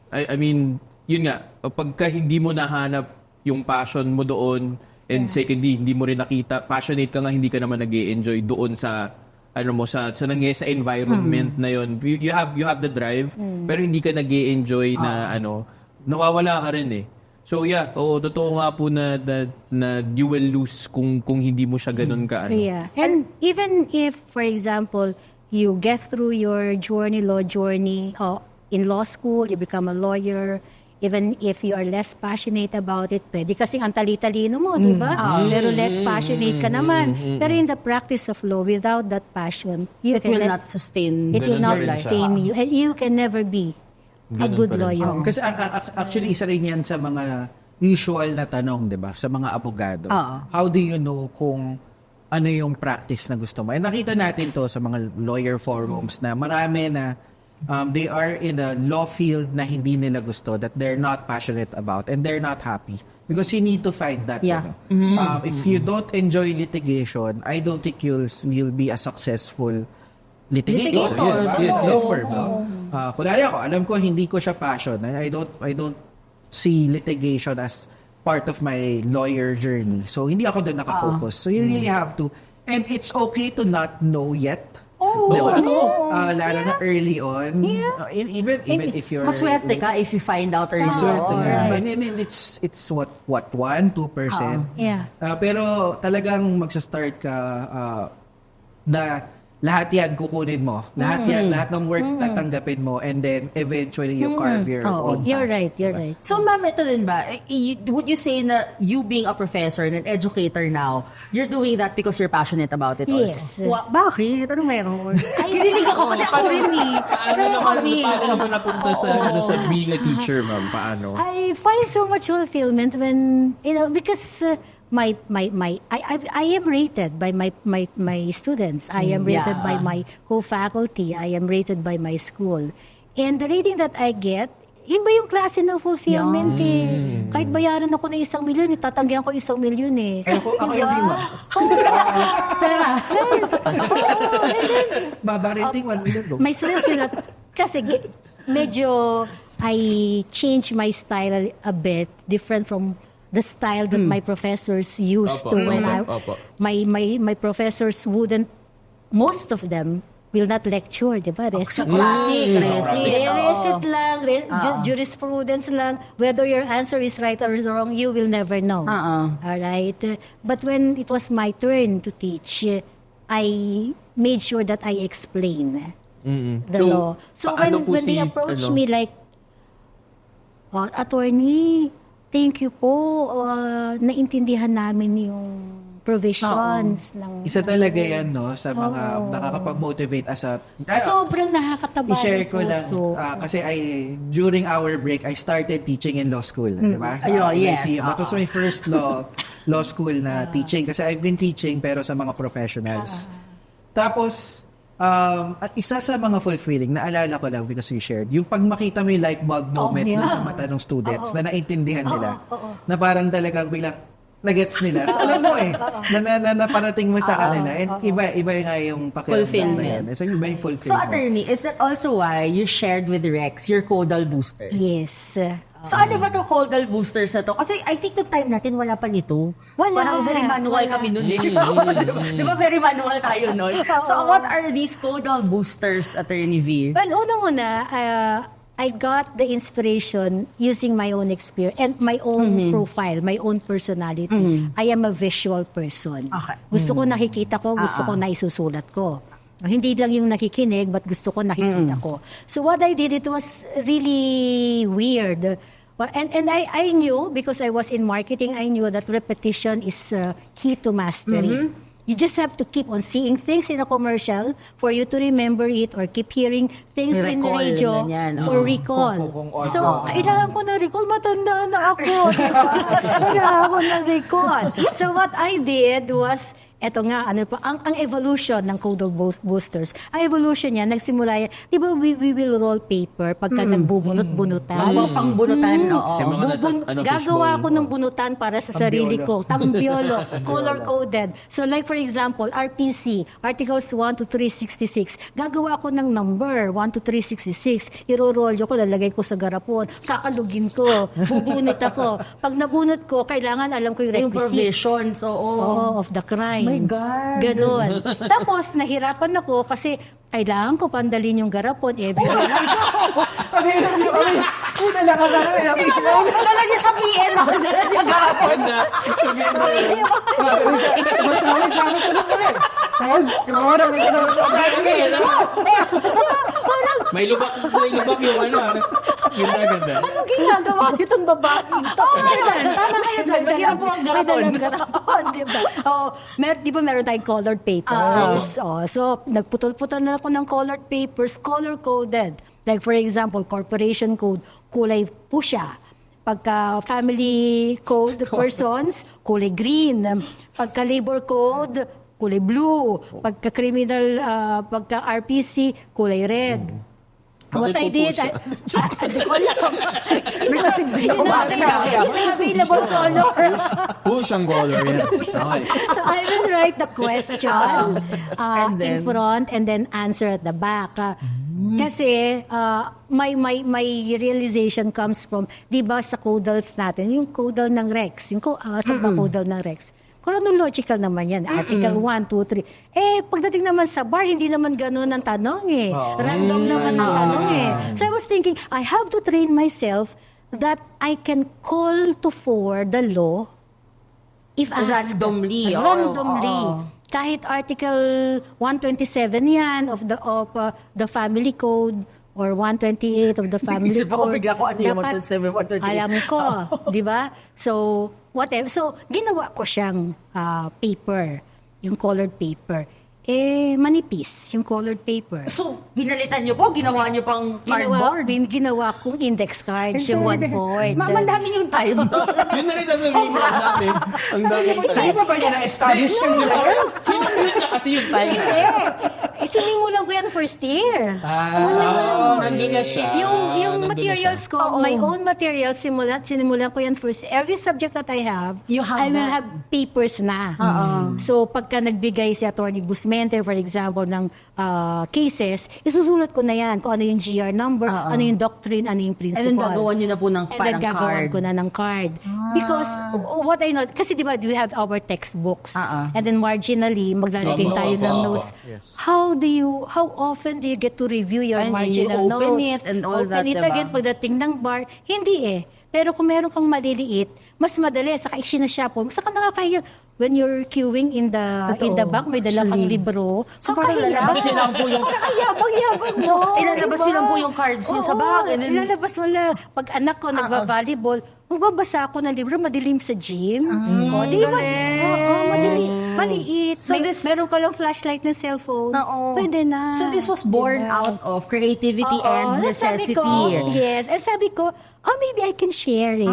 [SPEAKER 4] I mean, yun nga, pagka hindi mo nahanap yung passion mo doon, and secondly, hindi mo rin nakita, passionate ka nga, hindi ka naman nag-e-enjoy doon sa, sa environment na yun. You have the drive, pero hindi ka nag-e-enjoy na, nawawala ka rin eh. So yeah, totoo nga po na you will lose kung hindi mo siya ganun ka.
[SPEAKER 6] Yeah. And even if, for example, you get through your law journey, in law school, you become a lawyer, even if you are less passionate about it, pwede kasing ang tali-talino mo, di ba? Pero less passionate ka naman. Pero in the practice of law, without that passion,
[SPEAKER 3] It will not sustain
[SPEAKER 6] it will not
[SPEAKER 3] your life.
[SPEAKER 6] sustain you. And you can never be a good lawyer.
[SPEAKER 5] Kasi actually, isa rin yan sa mga usual na tanong, di ba? Sa mga abogado. How do you know kung ano yung practice na gusto mo? And nakita natin to sa mga lawyer forums na marami na they are in a law field na hindi nila gusto, that they're not passionate about, and they're not happy. Because you need to find that.
[SPEAKER 3] Yeah.
[SPEAKER 5] If you don't enjoy litigation, I don't think you'll be a successful litigator.
[SPEAKER 4] Yes.
[SPEAKER 5] Law firm. Kunwari ako, alam ko hindi ko siya passion. I don't see litigation as part of my lawyer journey. So hindi ako doon nakafocus. So you really have to, and it's okay to not know yet. Diba? Lalo na early on. Even if you're
[SPEAKER 3] Maswerte ka if you find out early.
[SPEAKER 5] Swerte
[SPEAKER 3] on.
[SPEAKER 5] nga. And it's what 1-2%.
[SPEAKER 6] Yeah.
[SPEAKER 5] Pero talagang magsa-start ka na lahat yan kukunin mo. Lahat ng work tatanggapin mo, and then eventually you carve your own
[SPEAKER 6] You're
[SPEAKER 5] path.
[SPEAKER 6] right.
[SPEAKER 3] So, ma'am, ito din ba? Would you say na you being a professor and an educator now, you're doing that because you're passionate about it
[SPEAKER 6] Yes.
[SPEAKER 3] also? Bakit? Ano meron? Kinilig ako kasi ako rin eh.
[SPEAKER 4] Paano naman napunta sa being a teacher, ma'am? Paano?
[SPEAKER 6] I find so much fulfillment when, because I am rated by my students. I am rated by my co-faculty. I am rated by my school. And the rating that I get, iba yung klase ng fulfillment eh. Kahit bayaran ako ng 1 milyon, itatanggihan ko 1 milyon eh.
[SPEAKER 5] Ako yung lima. Babarenting 1 million.
[SPEAKER 6] My students will not, kasi medyo I change my style a bit, different from the style that my professors used to when my professors wouldn't, most of them will not lecture, di ba? Recite lang, jurisprudence lang. Whether your answer is right or wrong, you will never know. All right? But when it was my turn to teach, I made sure that I explain the law. So when they approach me like, attorney, thank you po, naintindihan namin yung provisions ng...
[SPEAKER 5] Isa talaga yan, no? Sa mga nakakapag-motivate as a...
[SPEAKER 6] Sobrang nakakataba
[SPEAKER 5] I-share
[SPEAKER 6] ng
[SPEAKER 5] ko lang,
[SPEAKER 6] puso.
[SPEAKER 5] kasi during our break, I started teaching in law school. Di ba?
[SPEAKER 3] Yes.
[SPEAKER 5] That was my first law school na teaching. Kasi I've been teaching pero sa mga professionals. Tapos, isa sa mga fulfilling, naalala ko lang because you shared, yung pag makita mo yung light bulb moment dun sa mata ng students na naintindihan nila, na parang talagang biglang nagets nila. So alam mo na naparating mo sa kanila, and iba nga yung pakiramdam na yan. So iba yung fulfillment.
[SPEAKER 3] So, attorney, is that also why you shared with Rex your caudal boosters?
[SPEAKER 6] Yes.
[SPEAKER 3] So, ano ba itong caudal boosters na to? Kasi I think the time natin wala pa nito.
[SPEAKER 6] Wala.
[SPEAKER 3] Parang very manual kami nun eh. Di ba very manual tayo nun? So, what are these caudal boosters, Attorney V?
[SPEAKER 6] Well, unang-una, I got the inspiration using my own experience and my own profile, my own personality. I am a visual person.
[SPEAKER 3] Okay.
[SPEAKER 6] Gusto ko nakikita ko, gusto ko na isusulat ko. Hindi lang yung nakikinig, but gusto ko nakikita ko. So what I did, it was really weird. Well, and I knew, because I was in marketing, I knew that repetition is key to mastery. You just have to keep on seeing things in a commercial for you to remember it, or keep hearing things in the
[SPEAKER 3] Recall,
[SPEAKER 6] radio
[SPEAKER 3] ganyan.
[SPEAKER 6] for recall. So, kailangan ko na recall, matanda na ako. Diba? Kailangan ko na recall. So, what I did was, eto nga, ang evolution ng caudal boosters. Ang evolution niya, nagsimula yan. Di ba we will roll paper pagka nagbubunot-bunutan?
[SPEAKER 3] Pangbunutan, oo.
[SPEAKER 6] Gagawa ko ng bunutan para sa sarili ko. Tambiolo. Color-coded. So like for example, RPC, Articles 1 to 366. Gagawa ko ng number, 1 to 366. Iro-rolyo ko, lalagay ko sa garapon. Kakalugin ko. Bubunot ako. Pag nabunot ko, kailangan alam ko yung
[SPEAKER 3] Yung
[SPEAKER 6] requisites.
[SPEAKER 3] provisions, oo.
[SPEAKER 6] Of the crime.
[SPEAKER 3] My God.
[SPEAKER 6] Ganon. Tapos, nahirapan ako kasi kailangan ko pandalin yung garapon everywhere I go.
[SPEAKER 5] Una lang ka na rin.
[SPEAKER 3] Lalagyan sa PN ako na yung gapon.
[SPEAKER 5] Masalit sa amin ko lang ulit. Tapos, kumara may
[SPEAKER 4] May lubak yung ano. Ganda.
[SPEAKER 6] Ano ginagawa itong babae ito?
[SPEAKER 3] Tama kayo dyan. Lagyan po ang
[SPEAKER 6] May
[SPEAKER 3] garapon.
[SPEAKER 6] dalang garapon, di ba? Di ba meron tayong colored papers? So, nagputol-putol na ako ng colored papers, color-coded. Like for example, corporation code, kulay pusha. Pagka family code persons, kulay green. Pagka labor code, kulay blue. Pagka criminal, pagka RPC, kulay red. What I did, hindi ko alam. Because hindi available color.
[SPEAKER 4] Push ang color yan. Okay.
[SPEAKER 6] So I will write the question in front and then answer at the back. Kasi my realization comes from, di ba sa codals natin, yung codal ng Rex, yung codal ng Rex. Chronological naman yan. Article 1, 2, 3. Pagdating naman sa bar, hindi naman ganun ang tanong eh. Random naman ang tanong eh. So I was thinking, I have to train myself that I can call to for the law if asked.
[SPEAKER 3] Randomly.
[SPEAKER 6] Kahit Article 127 yan of the Family Code or 128 of the Family
[SPEAKER 3] Isip ako
[SPEAKER 6] Code.
[SPEAKER 3] bigla ko ano yung
[SPEAKER 6] Dapat
[SPEAKER 3] 127, 128.
[SPEAKER 6] Alam ko, di ba? So, whatever. So, ginawa ko siyang paper, yung colored paper. Manipis, yung colored paper.
[SPEAKER 3] So, binalitan niyo po? Ginawa niyo pang cardboard?
[SPEAKER 6] Ginawa kong index cards, yung 1/4.
[SPEAKER 3] Mama, dami yung time.
[SPEAKER 4] Yun na rin ang sabihin ko, ang dami. Ang dami
[SPEAKER 5] Hindi
[SPEAKER 4] talaga.
[SPEAKER 5] pa ba niya na-establish yung
[SPEAKER 4] Yun niya kasi yung time.
[SPEAKER 6] Sinimulan ko yan first year.
[SPEAKER 4] Nandun na siya.
[SPEAKER 6] Yung materials ko, my own materials, sinimulan ko yan first. Every subject that I have,
[SPEAKER 3] You have
[SPEAKER 6] I will
[SPEAKER 3] that.
[SPEAKER 6] have papers na. So, pagka nagbigay si Attorney Guzmente, for example, ng cases, isusulat ko na yan kung ano yung GR number, ano yung doctrine, ano yung principle.
[SPEAKER 3] And then gagawa niyo na po ng
[SPEAKER 6] And then
[SPEAKER 3] parang
[SPEAKER 6] gagawan
[SPEAKER 3] card.
[SPEAKER 6] ko na ng card. Because what I know, kasi di ba, we have our textbooks. And then marginally, maglalagay tayo ng notes. How often do you get to review your
[SPEAKER 3] And
[SPEAKER 6] marginal
[SPEAKER 3] you open
[SPEAKER 6] notes?
[SPEAKER 3] it and all that,
[SPEAKER 6] Open it
[SPEAKER 3] diba?
[SPEAKER 6] again pagdating ng bar. Hindi eh. Pero kung meron kang maliliit, mas madali. Saka isinasya po. Saka nakakaya when you're queuing in the back, may dala kang libro.
[SPEAKER 3] So, parang ilalabas niyo lang po yung...
[SPEAKER 6] Yabang-yabang mo.
[SPEAKER 3] So, ilalabas niyo lang po yung cards niyo sa bag. And then,
[SPEAKER 6] Ilalabas mo lang. Pag anak ko nagva-volleyball, magbabasa ako ng libro, madilim sa gym. Di ba? Madali. Maliit.
[SPEAKER 3] So
[SPEAKER 6] Meron ka lang flashlight ng cellphone. Pwede na.
[SPEAKER 3] So this was born
[SPEAKER 6] Diba?
[SPEAKER 3] out of creativity and
[SPEAKER 6] Tapos sabi
[SPEAKER 3] necessity.
[SPEAKER 6] ko, yes. And sabi ko, maybe I can share it.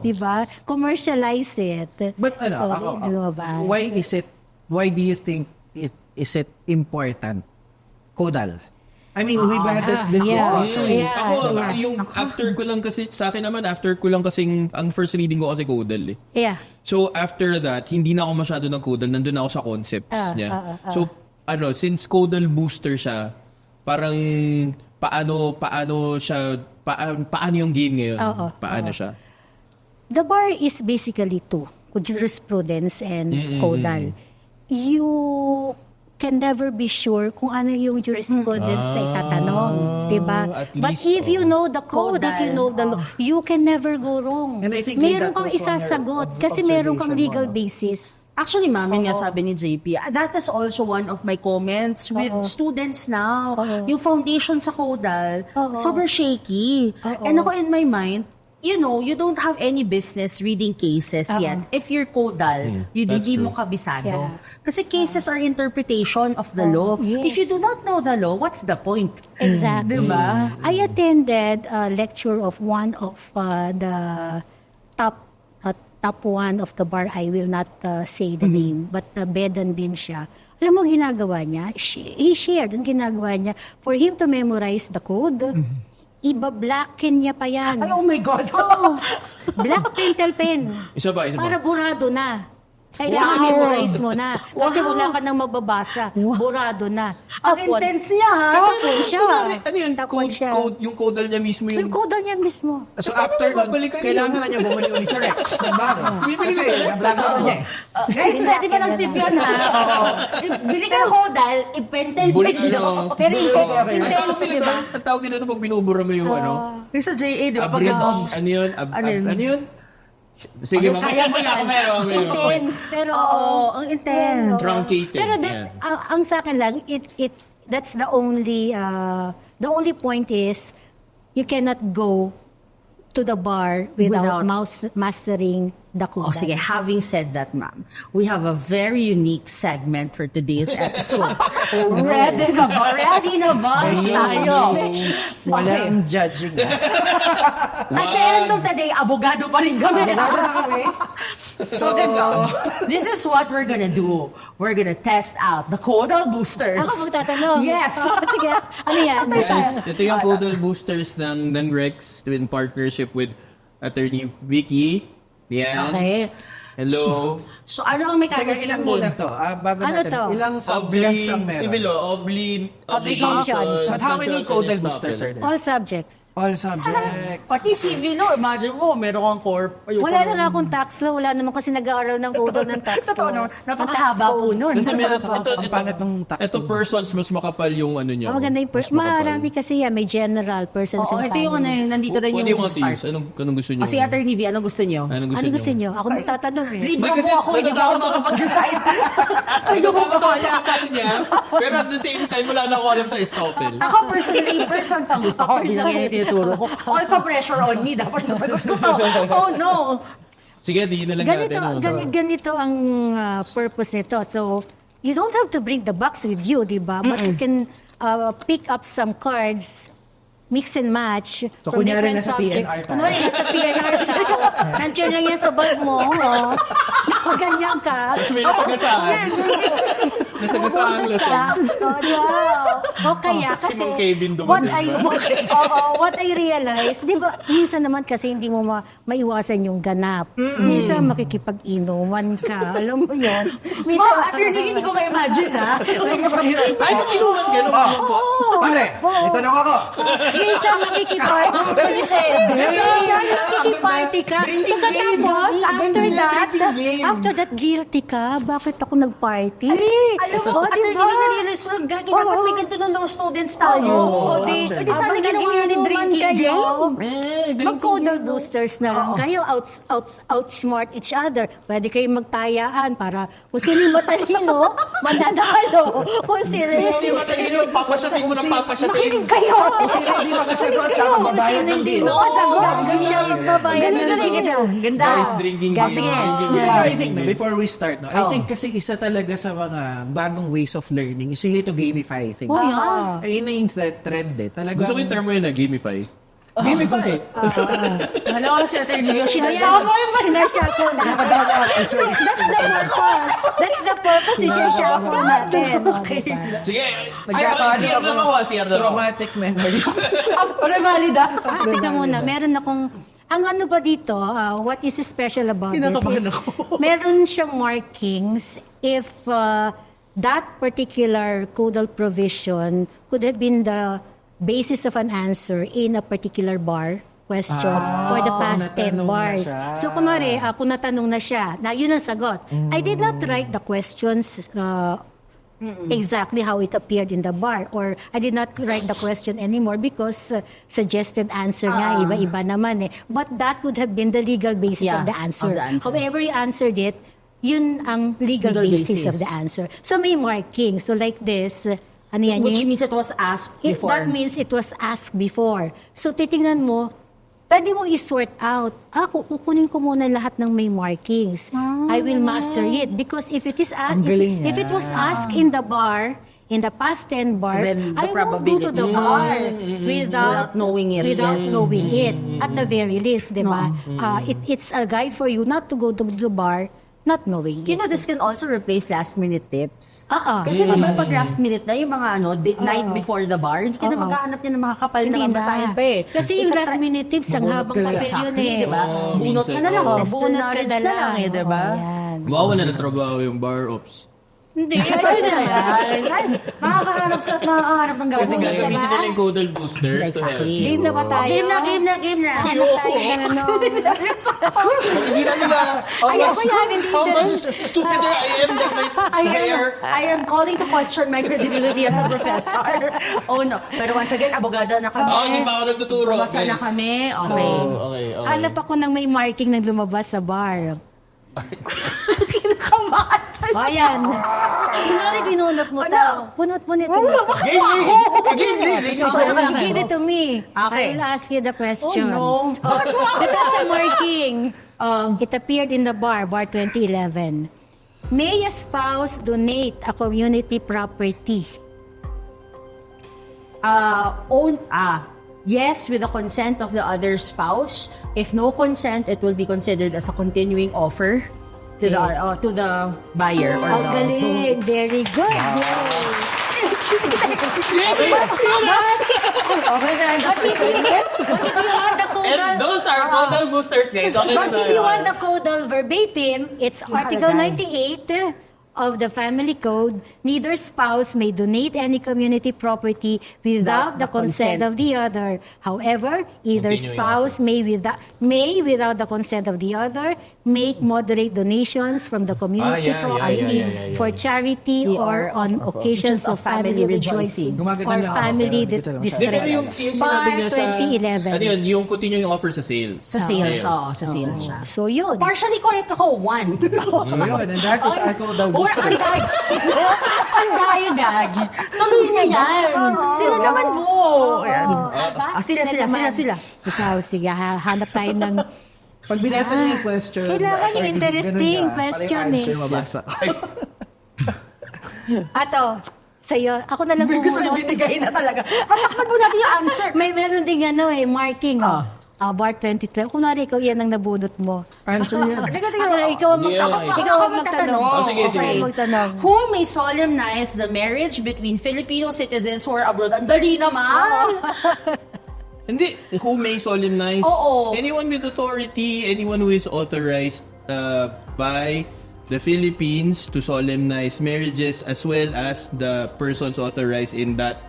[SPEAKER 6] Di ba? Commercialize it.
[SPEAKER 5] But why do you think is it important? Codal. I mean, we've had this discussion.
[SPEAKER 4] Yung after ko lang kasi, sa akin naman, after ko lang kasing, ang first reading ko kasi Codal eh.
[SPEAKER 6] Yeah.
[SPEAKER 4] So, after that, hindi na ako masyado ng Codal. Nandun ako sa concepts niya. So, since Codal booster siya, parang paano yung game ngayon? Paano siya?
[SPEAKER 6] The bar is basically two, jurisprudence and Codal. You can never be sure kung ano yung jurisprudence na itatanong, diba?
[SPEAKER 4] At
[SPEAKER 6] But
[SPEAKER 4] least,
[SPEAKER 6] if you know the code, if you know the law, you can never go wrong.
[SPEAKER 5] And I think
[SPEAKER 6] meron
[SPEAKER 5] that's
[SPEAKER 6] kang
[SPEAKER 5] also
[SPEAKER 6] isasagot
[SPEAKER 5] your
[SPEAKER 6] kasi meron kang
[SPEAKER 5] observation
[SPEAKER 6] legal
[SPEAKER 5] mo, no?
[SPEAKER 6] basis.
[SPEAKER 3] Actually, ma'am, yun nga sabi ni JP, that is also one of my comments with students now. Yung foundation sa Codal, sobrang shaky. And ako in my mind, you know, you don't have any business reading cases yet. If you're Codal, hindi mo kabisado.
[SPEAKER 6] Yeah.
[SPEAKER 3] Kasi cases are interpretation of the law.
[SPEAKER 6] yes.
[SPEAKER 3] If you do not know the law, what's the point?
[SPEAKER 6] Exactly.
[SPEAKER 3] Diba?
[SPEAKER 6] I attended a lecture of one of the top one of the bar. I will not say the name, but Bedan din siya. Alam mo ginagawa niya? He shared ang ginagawa niya for him to memorize the code. Iba-blacken niya pa yan.
[SPEAKER 3] Ay, oh my God.
[SPEAKER 6] Black pencil pen.
[SPEAKER 4] Isa ba?
[SPEAKER 6] Para burado na. Kailangan memorize mo na. Kasi wala ka nang mababasa. Burado na.
[SPEAKER 3] Ang intense niya, ha?
[SPEAKER 6] Tapon siya.
[SPEAKER 4] Ano yun?
[SPEAKER 6] Tapon siya.
[SPEAKER 4] Yung Codal niya mismo
[SPEAKER 6] Yung
[SPEAKER 4] yung...
[SPEAKER 6] code niya mismo.
[SPEAKER 5] So after nun,
[SPEAKER 4] babalikan
[SPEAKER 5] kailangan na niya bumalik ulit sa Rex. Diba?
[SPEAKER 4] Bibili ko sa Rex.
[SPEAKER 5] Kasi niya eh.
[SPEAKER 3] Guys, pwede ba ng tip yun, ha? Bili ka ng Codal, i-pencil
[SPEAKER 4] Bulik
[SPEAKER 3] pen.
[SPEAKER 4] ano.
[SPEAKER 6] Pero
[SPEAKER 4] Intense, diba? Ang tawag nila pag binubura mo yung ano.
[SPEAKER 3] Yung sa JA, di ba?
[SPEAKER 4] Abridge. Ano yun? Ano yun? Sige,
[SPEAKER 3] kaya mo yan.
[SPEAKER 6] intense. Pero,
[SPEAKER 3] ang intense.
[SPEAKER 4] Truncated.
[SPEAKER 6] Pero
[SPEAKER 4] yan.
[SPEAKER 6] ang sa akin lang, that's the only point is, you cannot go to the bar without mastering
[SPEAKER 3] Oh, sige, having said that, ma'am, we have a very unique segment for today's episode. Ready na ba? Ready na ba? Tayo.
[SPEAKER 5] Walang judging.
[SPEAKER 3] At the end of the day, abogado pa rin kami. So, this is what we're gonna do. We're gonna test out the Codal Boosters.
[SPEAKER 6] Ako magtatanong.
[SPEAKER 3] Yes.
[SPEAKER 6] Oh, sige. Ano yan?
[SPEAKER 4] Guys, ito yung Codal Boosters ng Rex in partnership with Attorney Vicky. Yan.
[SPEAKER 3] Okay.
[SPEAKER 4] Hello.
[SPEAKER 3] So, ano ang
[SPEAKER 5] Teka,
[SPEAKER 3] mechanics
[SPEAKER 5] ilan
[SPEAKER 3] ng
[SPEAKER 5] muna
[SPEAKER 3] game?
[SPEAKER 5] to? Bago
[SPEAKER 6] Ano
[SPEAKER 5] natin,
[SPEAKER 6] to?
[SPEAKER 5] ilang subjects ang meron?
[SPEAKER 4] Civil law, obligations.
[SPEAKER 6] Obligations.
[SPEAKER 5] But how many Codal Boosters are there?
[SPEAKER 6] All subjects.
[SPEAKER 5] All subjects.
[SPEAKER 3] Pati civil law, imagine mo, meron kang corp.
[SPEAKER 6] Wala na nga akong tax law. Wala naman kasi nag-aaral ng Codal ng tax
[SPEAKER 3] Totoo, no?
[SPEAKER 6] law.
[SPEAKER 3] Napakahaba po nun.
[SPEAKER 4] Kasi meron
[SPEAKER 5] Ang pangit ng tax
[SPEAKER 4] Ito
[SPEAKER 5] code.
[SPEAKER 4] persons, mas makapal yung ano niya.
[SPEAKER 6] Oh, maganda yung
[SPEAKER 4] Mas makapal.
[SPEAKER 6] marami kasi yan. May general, persons
[SPEAKER 3] Oo,
[SPEAKER 6] and
[SPEAKER 3] ito yung ano,
[SPEAKER 6] family.
[SPEAKER 3] yung nandito rin
[SPEAKER 4] What do you
[SPEAKER 3] yung
[SPEAKER 4] want to
[SPEAKER 3] start.
[SPEAKER 4] use? Anong gusto niyo?
[SPEAKER 3] O si Attorney V, anong gusto niyo?
[SPEAKER 4] Anong
[SPEAKER 6] Ano gusto nyo? Ako magtatanong eh.
[SPEAKER 3] Libre
[SPEAKER 4] Kasi
[SPEAKER 3] mo ako, hindi ba ako makapag-decide? Ay,
[SPEAKER 4] Ikaw pa siya kapal niya, pero at the same time, wala na ako alam sa estoppel.
[SPEAKER 3] Ako personally, persons ang gusto ko. Bilang yan yung tinuturo ko. Also pressure on me, dapat nasagot ko to. Oh no!
[SPEAKER 4] Sige, di na lang
[SPEAKER 6] Ganito,
[SPEAKER 4] natin.
[SPEAKER 6] ganito ang purpose nito. So, you don't have to bring the box with you, di ba? But you can pick up some cards, mix and match.
[SPEAKER 5] So,
[SPEAKER 6] from
[SPEAKER 5] kunyari
[SPEAKER 6] different
[SPEAKER 5] nasa
[SPEAKER 6] subjects.
[SPEAKER 5] PNR tayo.
[SPEAKER 6] Kunyari nasa PNR tayo. Nandiyan lang yan sa bag mo. Oh. Ganyan ka.
[SPEAKER 4] May nasagasaan. Nasagasaan ang lesson.
[SPEAKER 6] Wow. O kaya,
[SPEAKER 4] Si
[SPEAKER 6] kasi,
[SPEAKER 4] Ma'am Kevin
[SPEAKER 6] what
[SPEAKER 4] dumating
[SPEAKER 6] what I realized, di ba, minsan naman kasi hindi mo maiwasan yung ganap. Minsan makikipag-inuman ka. Alam mo yun? Minsan,
[SPEAKER 3] Attorney, hindi ko ma-imagine, ha?
[SPEAKER 4] Ay, ba't inuman gano'n?
[SPEAKER 5] Pare, may tanong ako.
[SPEAKER 6] minsan makikipag- Minsan makikipag-party ka. Pagkatapos, after that, guilty ka. Bakit ako nag-party?
[SPEAKER 3] Alam mo,
[SPEAKER 6] Oh,
[SPEAKER 3] Attorney,
[SPEAKER 6] diba?
[SPEAKER 3] nire-realize mo, gagi, dapat may ganito ng law students tayo.
[SPEAKER 6] Oo,
[SPEAKER 3] Di sana
[SPEAKER 6] Habang
[SPEAKER 3] ginawa ni
[SPEAKER 6] nagiinuman
[SPEAKER 3] drinking
[SPEAKER 6] kayo,
[SPEAKER 3] game.
[SPEAKER 6] mag-codal boosters na lang kayo, outsmart each other. Pwede kayong magtayaan para kung sino yung matalino, mananalo. Kung sino
[SPEAKER 4] Kasi matalino, papasyatin mo ng papasyatin.
[SPEAKER 6] kayo.
[SPEAKER 5] Kasi hindi makasagot, tsaka mabayad ng bill.
[SPEAKER 6] Siya magbabayad ng bill.
[SPEAKER 3] Ganda.
[SPEAKER 4] Guys, drinking game.
[SPEAKER 3] Sige.
[SPEAKER 4] Drinking game.
[SPEAKER 5] Pero I think, no, before we start, no, I think kasi isa talaga sa mga bagong ways of learning is really to gamify things. Ayun na yung trend eh. Talaga.
[SPEAKER 4] Gusto ko yung term mo yun na gamify. Gamify.
[SPEAKER 3] Alam ko si Attorney V,
[SPEAKER 6] Sinasama sinashuffle natin. That's the purpose. Sinashuffle natin. Okay.
[SPEAKER 4] Sige.
[SPEAKER 5] Nagkakaano
[SPEAKER 4] CR na ako. CR na ako.
[SPEAKER 5] Traumatic memories.
[SPEAKER 3] Ano valida?
[SPEAKER 6] Tingnan mo na, meron akong, ang ano ba dito, what is special about this
[SPEAKER 3] Kinakabahan
[SPEAKER 6] is,
[SPEAKER 3] ako.
[SPEAKER 6] meron siyang markings if that particular codal provision could have been the basis of an answer in a particular bar question for the past 10
[SPEAKER 5] natanong na
[SPEAKER 6] bars.
[SPEAKER 5] siya.
[SPEAKER 6] So, kunwari, kung natanong na siya, na yun ang sagot. I did not write the questions exactly how it appeared in the bar, or I did not write the question anymore because suggested answer nga, iba-iba naman eh. But that would have been the legal basis
[SPEAKER 3] Yeah,
[SPEAKER 6] of the answer.
[SPEAKER 3] of the answer.
[SPEAKER 6] However you answered it, yun ang legal basis of the answer. So may marking. So like this, ano yan?
[SPEAKER 3] Which
[SPEAKER 6] yung-
[SPEAKER 3] means it was asked
[SPEAKER 6] If
[SPEAKER 3] before.
[SPEAKER 6] that means it was asked before. So, titingnan mo, pwede mo i-sort out. Kukunin ko muna lahat ng may markings. I will master it. Because if it is
[SPEAKER 5] galing
[SPEAKER 6] if it was asked in the bar, in the past 10 bars,
[SPEAKER 3] Then the
[SPEAKER 6] I won't go to the
[SPEAKER 3] probability.
[SPEAKER 6] bar without
[SPEAKER 3] knowing it.
[SPEAKER 6] Without
[SPEAKER 3] Yes.
[SPEAKER 6] knowing it. At the very least, di ba? It's a guide for you not to go to the bar not knowing
[SPEAKER 3] You
[SPEAKER 6] it.
[SPEAKER 3] know, this can also replace last-minute tips.
[SPEAKER 6] Oo.
[SPEAKER 3] Kasi pag last minute na, yung mga night before the bar, hindi ka na maghahanap niya ng mga kapal na
[SPEAKER 6] Hindi
[SPEAKER 3] basahin pa eh.
[SPEAKER 6] Kasi yung last minute tips, ang habang papel yun eh.
[SPEAKER 3] Diba? Bunot ka na lang.
[SPEAKER 6] Oo,
[SPEAKER 3] Test
[SPEAKER 6] bunot ka
[SPEAKER 3] knowledge
[SPEAKER 6] na
[SPEAKER 3] na lang eh, diba?
[SPEAKER 6] Oo, yan.
[SPEAKER 4] Mawawala na trabaho yung bar ops.
[SPEAKER 3] Hindi, ayun na yan. Makakahanap ng
[SPEAKER 4] Kasi
[SPEAKER 3] gawin.
[SPEAKER 4] gagamitin nila yung Codal Boosters.
[SPEAKER 3] Exactly.
[SPEAKER 6] Game na ba tayo?
[SPEAKER 3] Game na.
[SPEAKER 6] Hanap tayo ng ano.
[SPEAKER 4] Hindi na nila.
[SPEAKER 6] Ayoko yan, hindi
[SPEAKER 4] How
[SPEAKER 6] din.
[SPEAKER 4] much stupider I am than my hair.
[SPEAKER 3] I am calling to question my credibility as a professor. Oh no. Pero once again, abogada na kami.
[SPEAKER 4] Hindi pa ako nagtuturo.
[SPEAKER 3] Bumasa na
[SPEAKER 4] guys.
[SPEAKER 3] kami. Okay.
[SPEAKER 4] Okay.
[SPEAKER 6] Hanap ako ng may marking na lumabas sa bar.
[SPEAKER 3] Kinakabahan.
[SPEAKER 6] O, ayan. Kunwari, binunot mo to. Punot mo nito. Give it to me.
[SPEAKER 3] Okay.
[SPEAKER 6] I will ask you the question.
[SPEAKER 3] Oh, no.
[SPEAKER 6] That's a marking. It appeared in the bar 2011. May a spouse donate a community property?
[SPEAKER 3] Yes, with the consent of the other spouse. If no consent, it will be considered as a continuing offer to the buyer or
[SPEAKER 6] Ang
[SPEAKER 3] the
[SPEAKER 6] galing. Very good.
[SPEAKER 3] Okay na,
[SPEAKER 6] But if you want the
[SPEAKER 1] And
[SPEAKER 6] caudal,
[SPEAKER 1] those are caudal boosters, guys. Okay
[SPEAKER 6] but
[SPEAKER 1] na
[SPEAKER 6] if you want
[SPEAKER 1] tayo.
[SPEAKER 6] the caudal verbatim, it's Article 98 of the Family Code. Neither spouse may donate any community property without the consent of the other. However, either
[SPEAKER 1] Continuing
[SPEAKER 6] spouse may without the consent of the other make moderate donations from the community property for charity or on occasions of family rejoicing or
[SPEAKER 5] Gumagana lang ako,
[SPEAKER 6] family
[SPEAKER 5] pero hindi ko talaga
[SPEAKER 4] Di, pero yung
[SPEAKER 6] distress.
[SPEAKER 4] sinabi
[SPEAKER 6] Bar
[SPEAKER 4] niya sa...
[SPEAKER 6] 2011.
[SPEAKER 4] Ano yun? Yung continuing offer sa sales.
[SPEAKER 3] sa sales. Sa sales siya.
[SPEAKER 6] So yun.
[SPEAKER 3] Partially correct ako, one.
[SPEAKER 5] So yun, and that was our caudal
[SPEAKER 3] Or
[SPEAKER 5] booster.
[SPEAKER 3] ang dayo, Gagi. Tuloy niya yan. Sila naman po. Ayan. Sila.
[SPEAKER 6] Ikaw, sige, hanap tayo ng...
[SPEAKER 5] Pag binasa niyo yung question,
[SPEAKER 6] Kailangan yung
[SPEAKER 5] attorney,
[SPEAKER 6] interesting
[SPEAKER 5] ganun niya,
[SPEAKER 6] question
[SPEAKER 5] parang answer
[SPEAKER 6] eh.
[SPEAKER 5] mabasa.
[SPEAKER 6] Ato, sa'yo, ako na lang
[SPEAKER 3] Gusto na
[SPEAKER 6] bumunot.
[SPEAKER 3] binigay na talaga. Patakpan mo natin yung answer.
[SPEAKER 6] May meron ding marking. Bar 2012. Kunwari, ikaw yan ang nabunot mo.
[SPEAKER 5] Answer yan.
[SPEAKER 6] Ikaw ang magtanong. Ikaw ang magtanong.
[SPEAKER 1] Oh, sige, sige.
[SPEAKER 6] Ikaw ang magtanong.
[SPEAKER 3] Who may solemnize the marriage between Filipino citizens who are abroad? Ang dali naman.
[SPEAKER 4] Hindi. Who may solemnize?
[SPEAKER 3] Oo.
[SPEAKER 4] Anyone with authority, anyone who is authorized by the Philippines to solemnize marriages as well as the persons authorized in that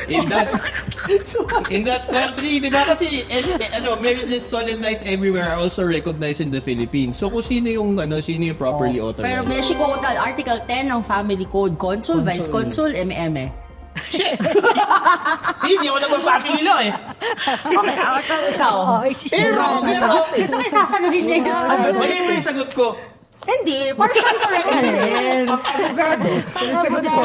[SPEAKER 4] in that country, di ba? Kasi marriages solemnized everywhere are also recognized in the Philippines. So kung sino yung properly
[SPEAKER 3] Pero
[SPEAKER 4] authorized.
[SPEAKER 3] Beshi Code, Article 10 ng Family Code, Consul, Vice Consul, MM.
[SPEAKER 1] Shit! See, di ako nagpapapili lang eh.
[SPEAKER 3] Okay, ikaw. Gusto ko sasaluhin niya yung sagot.
[SPEAKER 1] Mali ba yung sagot ko?
[SPEAKER 3] Hindi, partially correct ka rin.
[SPEAKER 5] Abogado. Yung sagot ko.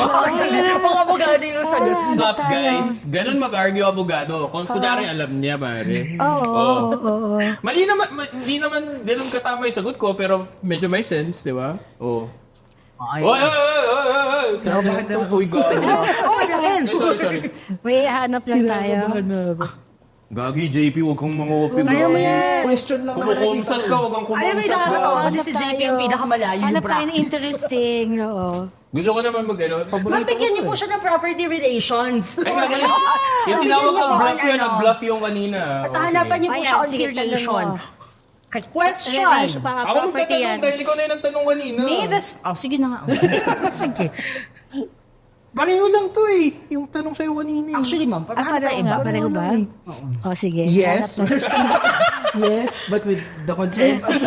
[SPEAKER 3] Mga abogado yung sagot.
[SPEAKER 4] Stop, guys. Ganun mag-argue abogado. Kung kunwari alam niya, pare.
[SPEAKER 6] Oo.
[SPEAKER 4] Mali naman, hindi naman ganun katama yung sagot ko, pero medyo may sense, di ba? Oo. Oy! Uy, gago. Sorry.
[SPEAKER 6] Wait, hanap lang tayo.
[SPEAKER 4] Gagi, JP, huwag kang mga-open.
[SPEAKER 6] Kaya mo yan.
[SPEAKER 5] Question lang naman natin.
[SPEAKER 4] Kumukumsat ka, huwag kang
[SPEAKER 3] Alam mo yung
[SPEAKER 4] kumumsat ka.
[SPEAKER 3] nakakatawa kasi
[SPEAKER 6] Hanap
[SPEAKER 3] si JP
[SPEAKER 6] tayo.
[SPEAKER 3] yung pinakamalayo yung
[SPEAKER 6] Hanap tayo ng
[SPEAKER 3] practice.
[SPEAKER 6] interesting. Oo.
[SPEAKER 4] Gusto ko naman mag-ano.
[SPEAKER 3] Mabigyan niyo po siya ng property relations.
[SPEAKER 4] Ay, gagaling. Yung tinawag kang bluff yun, nag-bluff yung kanina.
[SPEAKER 3] At hanapan niyo po
[SPEAKER 6] Ayan,
[SPEAKER 3] siya on
[SPEAKER 6] sige,
[SPEAKER 3] affiliation.
[SPEAKER 6] tanong mo.
[SPEAKER 3] Question.
[SPEAKER 6] Relation, baka
[SPEAKER 4] Ako
[SPEAKER 6] property yan.
[SPEAKER 4] magtatanong dahil ikaw na yung nagtanong kanina.
[SPEAKER 3] May this... Oh, sige na nga. Sige.
[SPEAKER 4] Pareho lang to eh. Yung tanong sa'yo kanina.
[SPEAKER 3] Actually, ma'am,
[SPEAKER 6] Pareho nga, pareho ba? O, sige.
[SPEAKER 5] Yes.
[SPEAKER 6] Hanap tayo.
[SPEAKER 5] Yes, but with the consent. With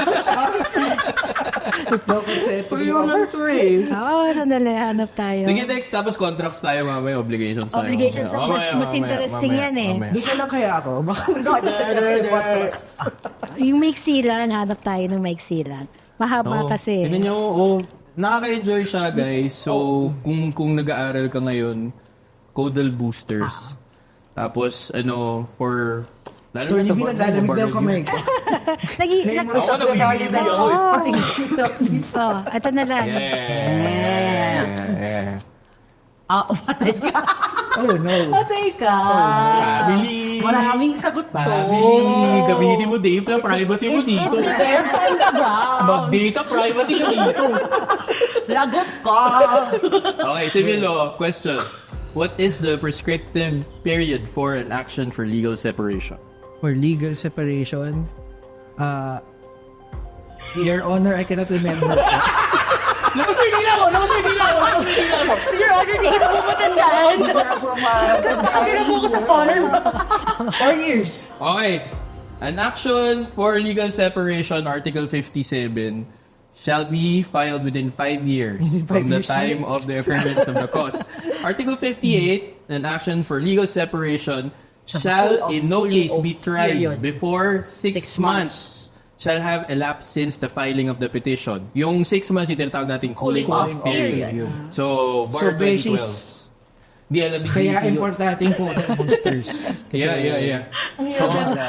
[SPEAKER 5] the consent.
[SPEAKER 4] Pareho lang to eh.
[SPEAKER 6] Oo, sandali, hanap tayo.
[SPEAKER 4] Sige, next. Tapos contracts tayo mamaya. Obligations tayo.
[SPEAKER 6] Obligations,
[SPEAKER 4] Mamaya,
[SPEAKER 6] mas interesting yan eh.
[SPEAKER 4] mamaya.
[SPEAKER 5] Doon na lang kaya ako. Baka mas
[SPEAKER 6] Yung maiksi lang, hanap tayo ng maiksi lang. Mahaba kasi.
[SPEAKER 4] Tignan nyo, nakaka-enjoy siya, guys. So, kung nag-aaral ka ngayon, caudal boosters. Tapos, for... Lalo na sa
[SPEAKER 5] Attorney, naglalamig daw kamay ko.
[SPEAKER 4] Ako nabibili ako eh.
[SPEAKER 6] Ito na lang.
[SPEAKER 3] Patay ka.
[SPEAKER 5] Oh, no.
[SPEAKER 3] Patay ka.
[SPEAKER 4] Family.
[SPEAKER 3] Maraming sagot to.
[SPEAKER 4] Family. Gamitin mo, Dave, na privacy mo dito.
[SPEAKER 3] It depends on the ground.
[SPEAKER 4] Mag-data privacy ka dito.
[SPEAKER 3] Lagot ka.
[SPEAKER 4] Okay, civil law. Question. What is the prescriptive period for an action for legal separation?
[SPEAKER 5] For legal separation, Your Honor, I cannot remember.
[SPEAKER 1] Sige lang ako.
[SPEAKER 3] Your Honor, hindi kita mo matandaan. Tira mo ko sa phone.
[SPEAKER 5] 4 years.
[SPEAKER 4] Okay. An action for legal separation, Article 57, shall be filed within 5 years from the time of the occurrence of the cause. Article 58, an action for legal separation shall in no case be tried before 6 months shall have elapsed since the filing of the petition. Yung 6 months, yung tinatawag nating cooling off period. So, bar 2012. Di alam ni
[SPEAKER 5] Kaya
[SPEAKER 4] GP yun.
[SPEAKER 5] importante yung Codal Boosters.
[SPEAKER 4] Yeah.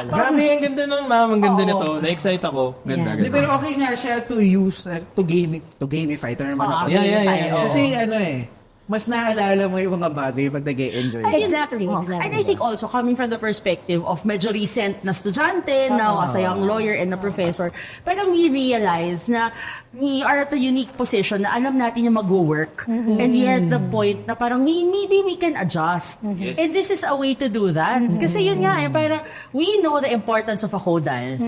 [SPEAKER 4] Grabe, ang ganda nun, ma'am. Ang ganda nito. Na-excite ako. Ganda,
[SPEAKER 5] Di,
[SPEAKER 4] ganda.
[SPEAKER 5] pero okay nga siya to use, to gamify. Ito naman ako.
[SPEAKER 4] Yeah.
[SPEAKER 5] Kasi mas naalala mo yung mga bagay pag nag-e-enjoy.
[SPEAKER 6] Exactly.
[SPEAKER 3] And I think also coming from the perspective of medyo recent na estudyante, now as a young lawyer and a professor, parang we realize na we are at a unique position na alam natin yung mag-work. And we are at the point na parang maybe we can adjust. And this is a way to do that. Kasi yun nga, parang we know the importance of a codal,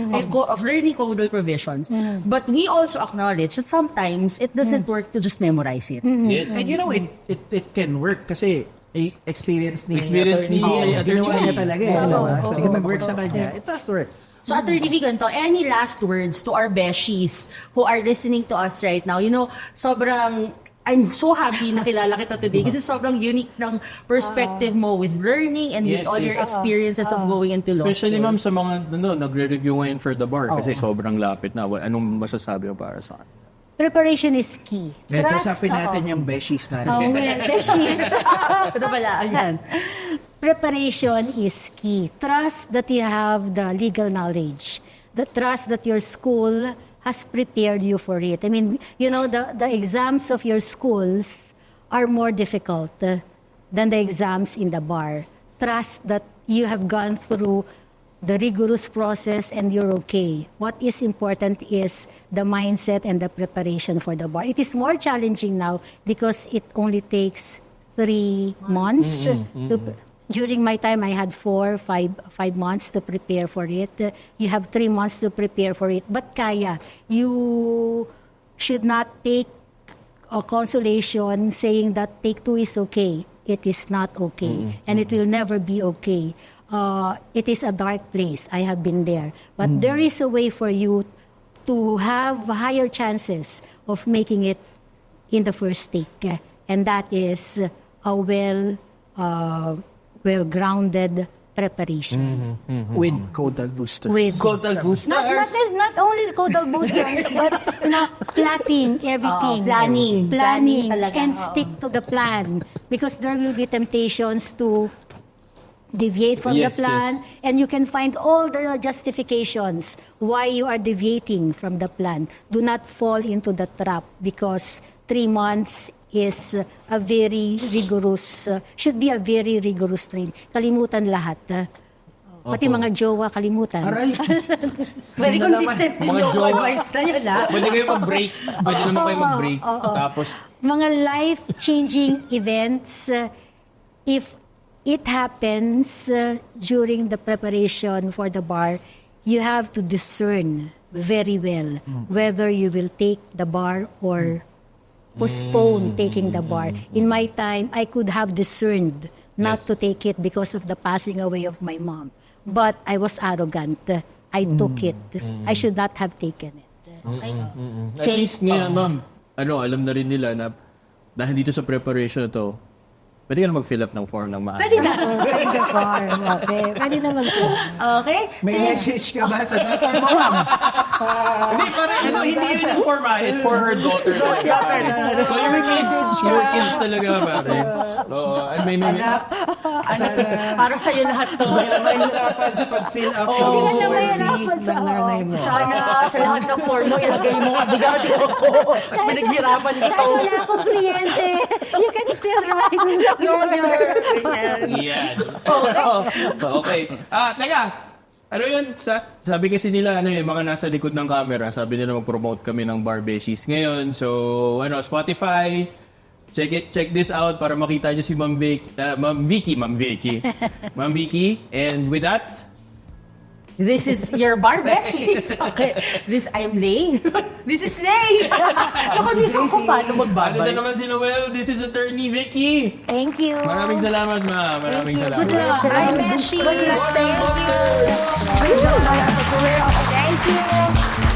[SPEAKER 3] of learning codal provisions. But we also acknowledge that sometimes it doesn't work to just memorize it.
[SPEAKER 4] Yes.
[SPEAKER 5] And you know, it can work kasi experience ni
[SPEAKER 4] Attorney.
[SPEAKER 5] ginawa niya talaga diba? So, mag-work sa kanya, it does work.
[SPEAKER 3] So, Attorney Viganto, any last words to our beshies who are listening to us right now? You know, I'm so happy na kilala kita today kasi sobrang unique ng perspective mo with learning and with
[SPEAKER 4] Yes,
[SPEAKER 3] all
[SPEAKER 4] yes.
[SPEAKER 3] your experiences of going into law
[SPEAKER 4] Especially,
[SPEAKER 3] school.
[SPEAKER 4] ma'am, sa mga nagre-review ngayon for the bar kasi sobrang lapit na. Anong masasabi mo para sa akin?
[SPEAKER 6] Preparation is key.
[SPEAKER 5] Ito
[SPEAKER 6] Trust,
[SPEAKER 5] usapin natin yung beshies natin.
[SPEAKER 6] well, beshies.
[SPEAKER 3] Ito pala, ayan.
[SPEAKER 6] Preparation is key. Trust that you have the legal knowledge. The trust that your school has prepared you for it. I mean, you know, the exams of your schools are more difficult than the exams in the bar. Trust that you have gone through the rigorous process and you're okay. What is important is the mindset and the preparation for the bar. It is more challenging now because it only takes 3 months. During my time, I had 5 months to prepare for it. You have 3 months to prepare for it. But kaya, you should not take a consolation saying that take 2 is okay. It is not okay. And it will never be okay. It is a dark place. I have been there. But there is a way for you to have higher chances of making it in the first take. And that is a well-grounded preparation.
[SPEAKER 5] With Codal Boosters.
[SPEAKER 6] With
[SPEAKER 4] Codal boosters.
[SPEAKER 6] not only codal boosters, but plotting everything.
[SPEAKER 3] Planning talaga.
[SPEAKER 6] And stick to the plan. Because there will be temptations to deviate from
[SPEAKER 4] Yes,
[SPEAKER 6] the plan. And you can find all the justifications why you are deviating from the plan. Do not fall into the trap because 3 months is a very rigorous, should be a very rigorous train. Kalimutan lahat. Pati mga jowa, kalimutan.
[SPEAKER 5] Aray,
[SPEAKER 3] Very consistent din
[SPEAKER 4] Mga
[SPEAKER 3] yung
[SPEAKER 4] jowa.
[SPEAKER 3] advice na yun, ha?
[SPEAKER 4] Pwede kayo mag-break. Pwede naman kayo mag-break. Tapos,
[SPEAKER 6] Mga life-changing events, if it happens during the preparation for the bar, you have to discern very well whether you will take the bar or postpone taking the bar. In my time, I could have discerned not to take it because of the passing away of my mom. But I was arrogant. I took it. I should not have taken it.
[SPEAKER 4] at least ngayon, ma'am, alam na rin nila na dahil dito sa preparation na to, pwede ka na mag-fill up ng form ng maaga.
[SPEAKER 3] Pwede na.
[SPEAKER 6] Pwede na mag-fill.
[SPEAKER 3] Okay?
[SPEAKER 5] may message ka ba sa daughter mo, ma'am?
[SPEAKER 4] Hindi, parang hindi yun yung form It's for her daughter. So your kids talaga, pare. Oo, and may
[SPEAKER 3] Parang sa'yo lahat to.
[SPEAKER 5] May hirapan sa pag-fill up yung
[SPEAKER 6] Hindi ka na
[SPEAKER 5] ORC
[SPEAKER 6] mahirapan sa-
[SPEAKER 5] ng nanay mo.
[SPEAKER 3] Sana sa lahat ng form mo, ilagay mo abogado ako. Pinaghirapan ka
[SPEAKER 6] Kahit
[SPEAKER 3] to.
[SPEAKER 6] wala akong kliyente, you can still write
[SPEAKER 3] Lawyer.
[SPEAKER 4] Yan. Okay. Teka. Ano yun? Sabi kasi nila, mga nasa likod ng camera, sabi nila mag-promote kami ng Bar Beshies ngayon. So, Spotify, check this out para makita nyo si Ma'am Vicky. Ma'am Vicky. And with that,
[SPEAKER 3] This is your bar beshies. Okay. I'm Lay. This is Lay. Nakamiss ako paano
[SPEAKER 4] ano
[SPEAKER 3] magbabay.
[SPEAKER 4] na naman si Noel? This is Attorney Vicky.
[SPEAKER 6] Thank you.
[SPEAKER 4] Maraming salamat, ma'am. Maraming salamat.
[SPEAKER 6] Good luck.
[SPEAKER 3] Hi, beshies.
[SPEAKER 6] Thank you.
[SPEAKER 3] Thank you.
[SPEAKER 6] Thank you.